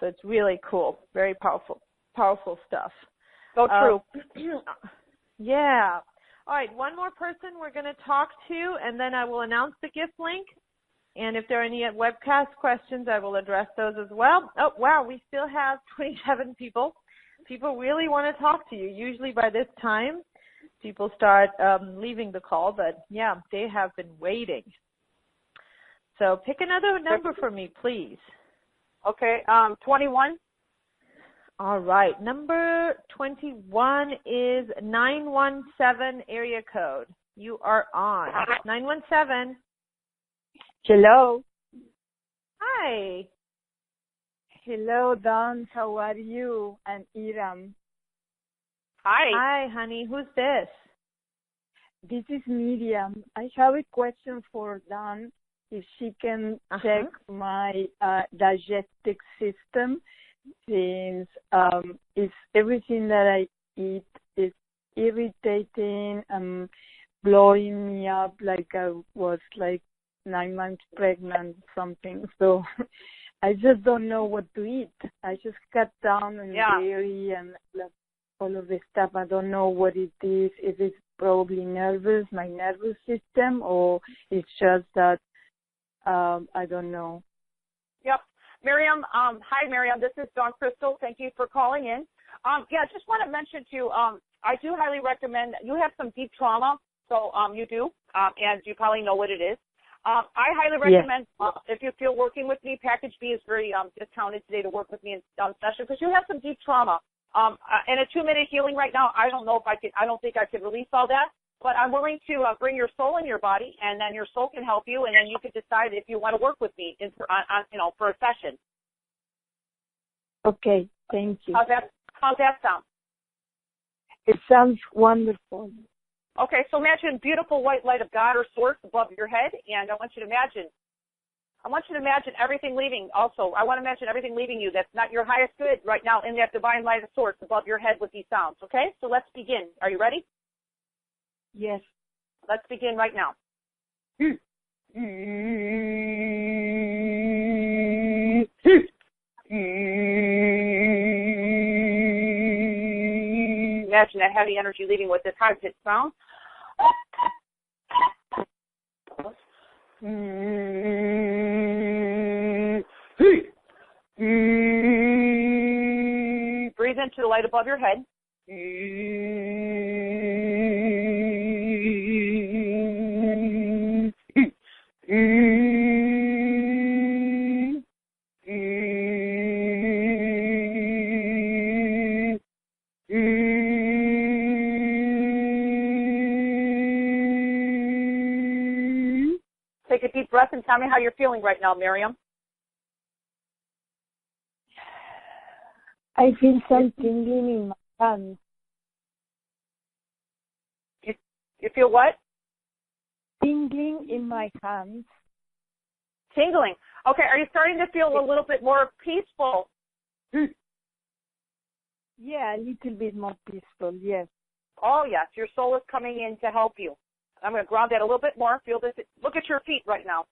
So it's really cool. Very powerful stuff. So true. Yeah. All right, one more person we're going to talk to, and then I will announce the gift link. And if there are any webcast questions, I will address those as well. Oh, wow, we still have 27 people. People really want to talk to you. Usually by this time, people start leaving the call, but, yeah, they have been waiting. So pick another number for me, please. Okay, 21. All right, number 21 is 917 area code. You are on. 917. Hello. Hi. Hello, Dawn. How are you? And Iram. Hi. Hi, honey. Who's this? This is Miriam. I have a question for Dawn. If she can check my digestive system, since it's everything that I eat is irritating and blowing me up like I was 9 months pregnant, something. So I just don't know what to eat. I just cut down on dairy and all of this stuff. I don't know what it is. If it's probably my nervous system, or it's just that I don't know. Yep. Miriam, hi, Miriam. This is Dawn Crystal. Thank you for calling in. Just want to mention to you, I do highly recommend, you have some deep trauma, so you do, and you probably know what it is. I highly recommend, if you feel working with me, Package B is very discounted today to work with me in session, because you have some deep trauma. In a 2-minute healing right now, I don't think I could release all that, but I'm willing to bring your soul in your body, and then your soul can help you, and then you can decide if you want to work with me for a session. Okay, thank you. How's that sound? It sounds wonderful. Okay, so imagine beautiful white light of God or source above your head, and I want you to imagine everything leaving also. I want to imagine everything leaving you that's not your highest good right now in that divine light of source above your head with these sounds, okay? So let's begin. Are you ready? Yes. Let's begin right now. Imagine that heavy energy leaving with this high-pitched sound. Breathe into the light above your head. Take a deep breath and tell me how you're feeling right now, Miriam. I feel some tingling in my hands. You feel what? Tingling in my hands. Tingling. Okay, are you starting to feel a little bit more peaceful? Yeah, a little bit more peaceful, yes. Oh, yes, your soul is coming in to help you. I'm going to ground that a little bit more. Feel this. Look at your feet right now.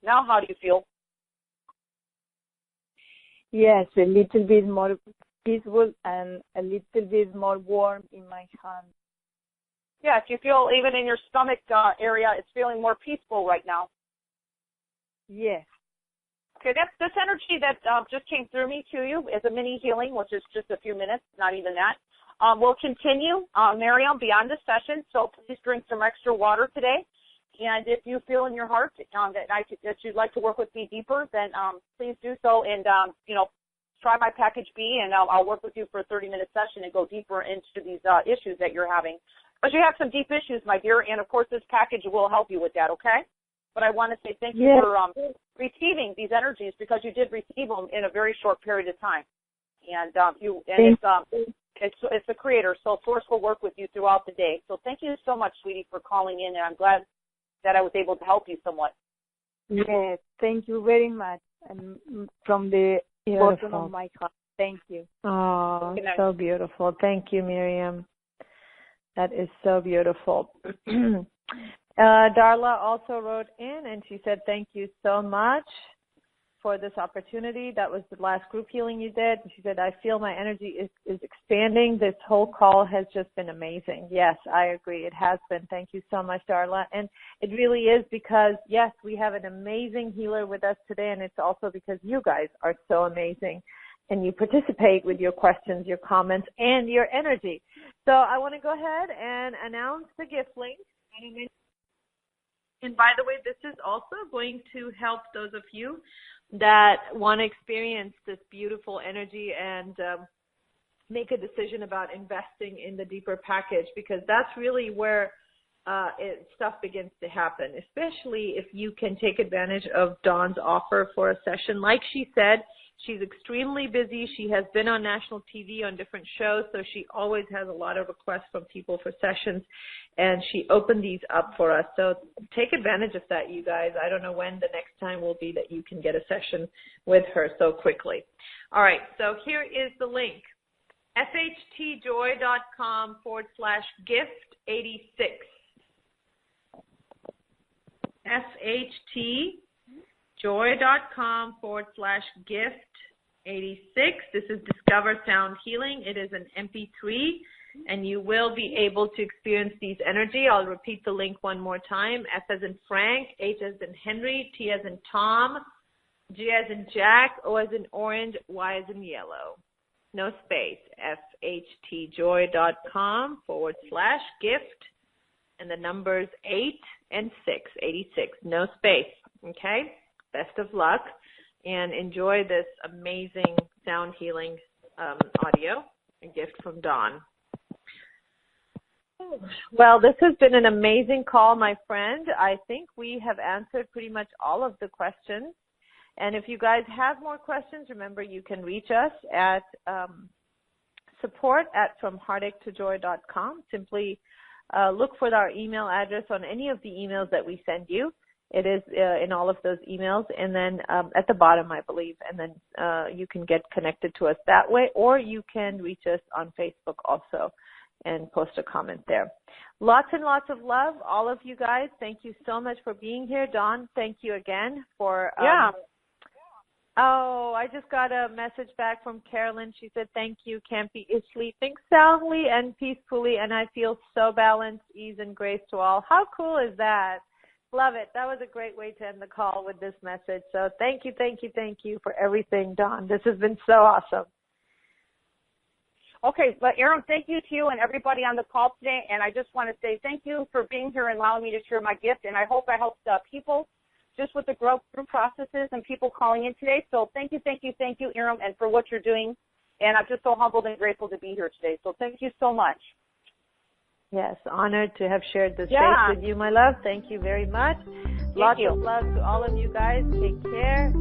Now how do you feel? Yes, a little bit more peaceful and a little bit more warm in my hands. Yes, you feel even in your stomach area, it's feeling more peaceful right now. Yes. Okay, this energy that just came through me to you is a mini healing, which is just a few minutes, not even that. We'll continue, Miriam, beyond the session, so please drink some extra water today. And if you feel in your heart that you'd like to work with me deeper, then please do so. And, try my package B, and I'll work with you for a 30-minute session and go deeper into these issues that you're having. But you have some deep issues, my dear, and, of course, this package will help you with that, okay? But I want to say thank you for receiving these energies, because you did receive them in a very short period of time. And it's the creator, so Source will work with you throughout the day. So thank you so much, sweetie, for calling in, and I'm glad that I was able to help you somewhat. Yes, thank you very much. And from the bottom of my heart, thank you. Oh, so beautiful. Thank you, Miriam. That is so beautiful. Darla also wrote in, and she said, thank you so much for this opportunity. That was the last group healing you did. She said, I feel my energy is expanding. This whole call has just been amazing. Yes, I agree. It has been. Thank you so much, Darla. And it really is because, yes, we have an amazing healer with us today, and it's also because you guys are so amazing. And you participate with your questions, your comments, and your energy. So I want to go ahead and announce the gift link. And by the way, this is also going to help those of you that want to experience this beautiful energy and make a decision about investing in the deeper package, because that's really where stuff begins to happen, especially if you can take advantage of Dawn's offer for a session. Like she said, she's extremely busy. She has been on national TV on different shows, so she always has a lot of requests from people for sessions, and she opened these up for us. So take advantage of that, you guys. I don't know when the next time will be that you can get a session with her so quickly. All right, so here is the link, FHTjoy.com/gift86. FHTjoy.com/gift86. This is Discover Sound Healing. It is an MP3, and you will be able to experience these energy. I'll repeat the link one more time. F as in Frank, H as in Henry, T as in Tom, G as in Jack, O as in Orange, Y as in Yellow. No space. FHTjoy.com/gift, and the numbers 8 and 6, 86. No space. Okay? Best of luck, and enjoy this amazing sound healing audio, a gift from Dawn. Well, this has been an amazing call, my friend. I think we have answered pretty much all of the questions. And if you guys have more questions, remember you can reach us at support@fromheartache-to-joy.com. Simply look for our email address on any of the emails that we send you. It is in all of those emails, and then at the bottom, I believe, and then you can get connected to us that way, or you can reach us on Facebook also and post a comment there. Lots and lots of love, all of you guys. Thank you so much for being here. Dawn, thank you again for... Oh, I just got a message back from Carolyn. She said, thank you, Campy is sleeping soundly and peacefully, and I feel so balanced, ease, and grace to all. How cool is that? Love it. That was a great way to end the call with this message. So thank you, thank you, thank you for everything, Dawn. This has been so awesome. Okay, but Aaron, thank you to you and everybody on the call today. And I just want to say thank you for being here and allowing me to share my gift. And I hope I helped people just with the growth through processes and people calling in today. So thank you, Aaron, and for what you're doing. And I'm just so humbled and grateful to be here today. So thank you so much. Yes, honored to have shared this space with you, my love. Thank you very much. Lots of love to all of you guys. Take care.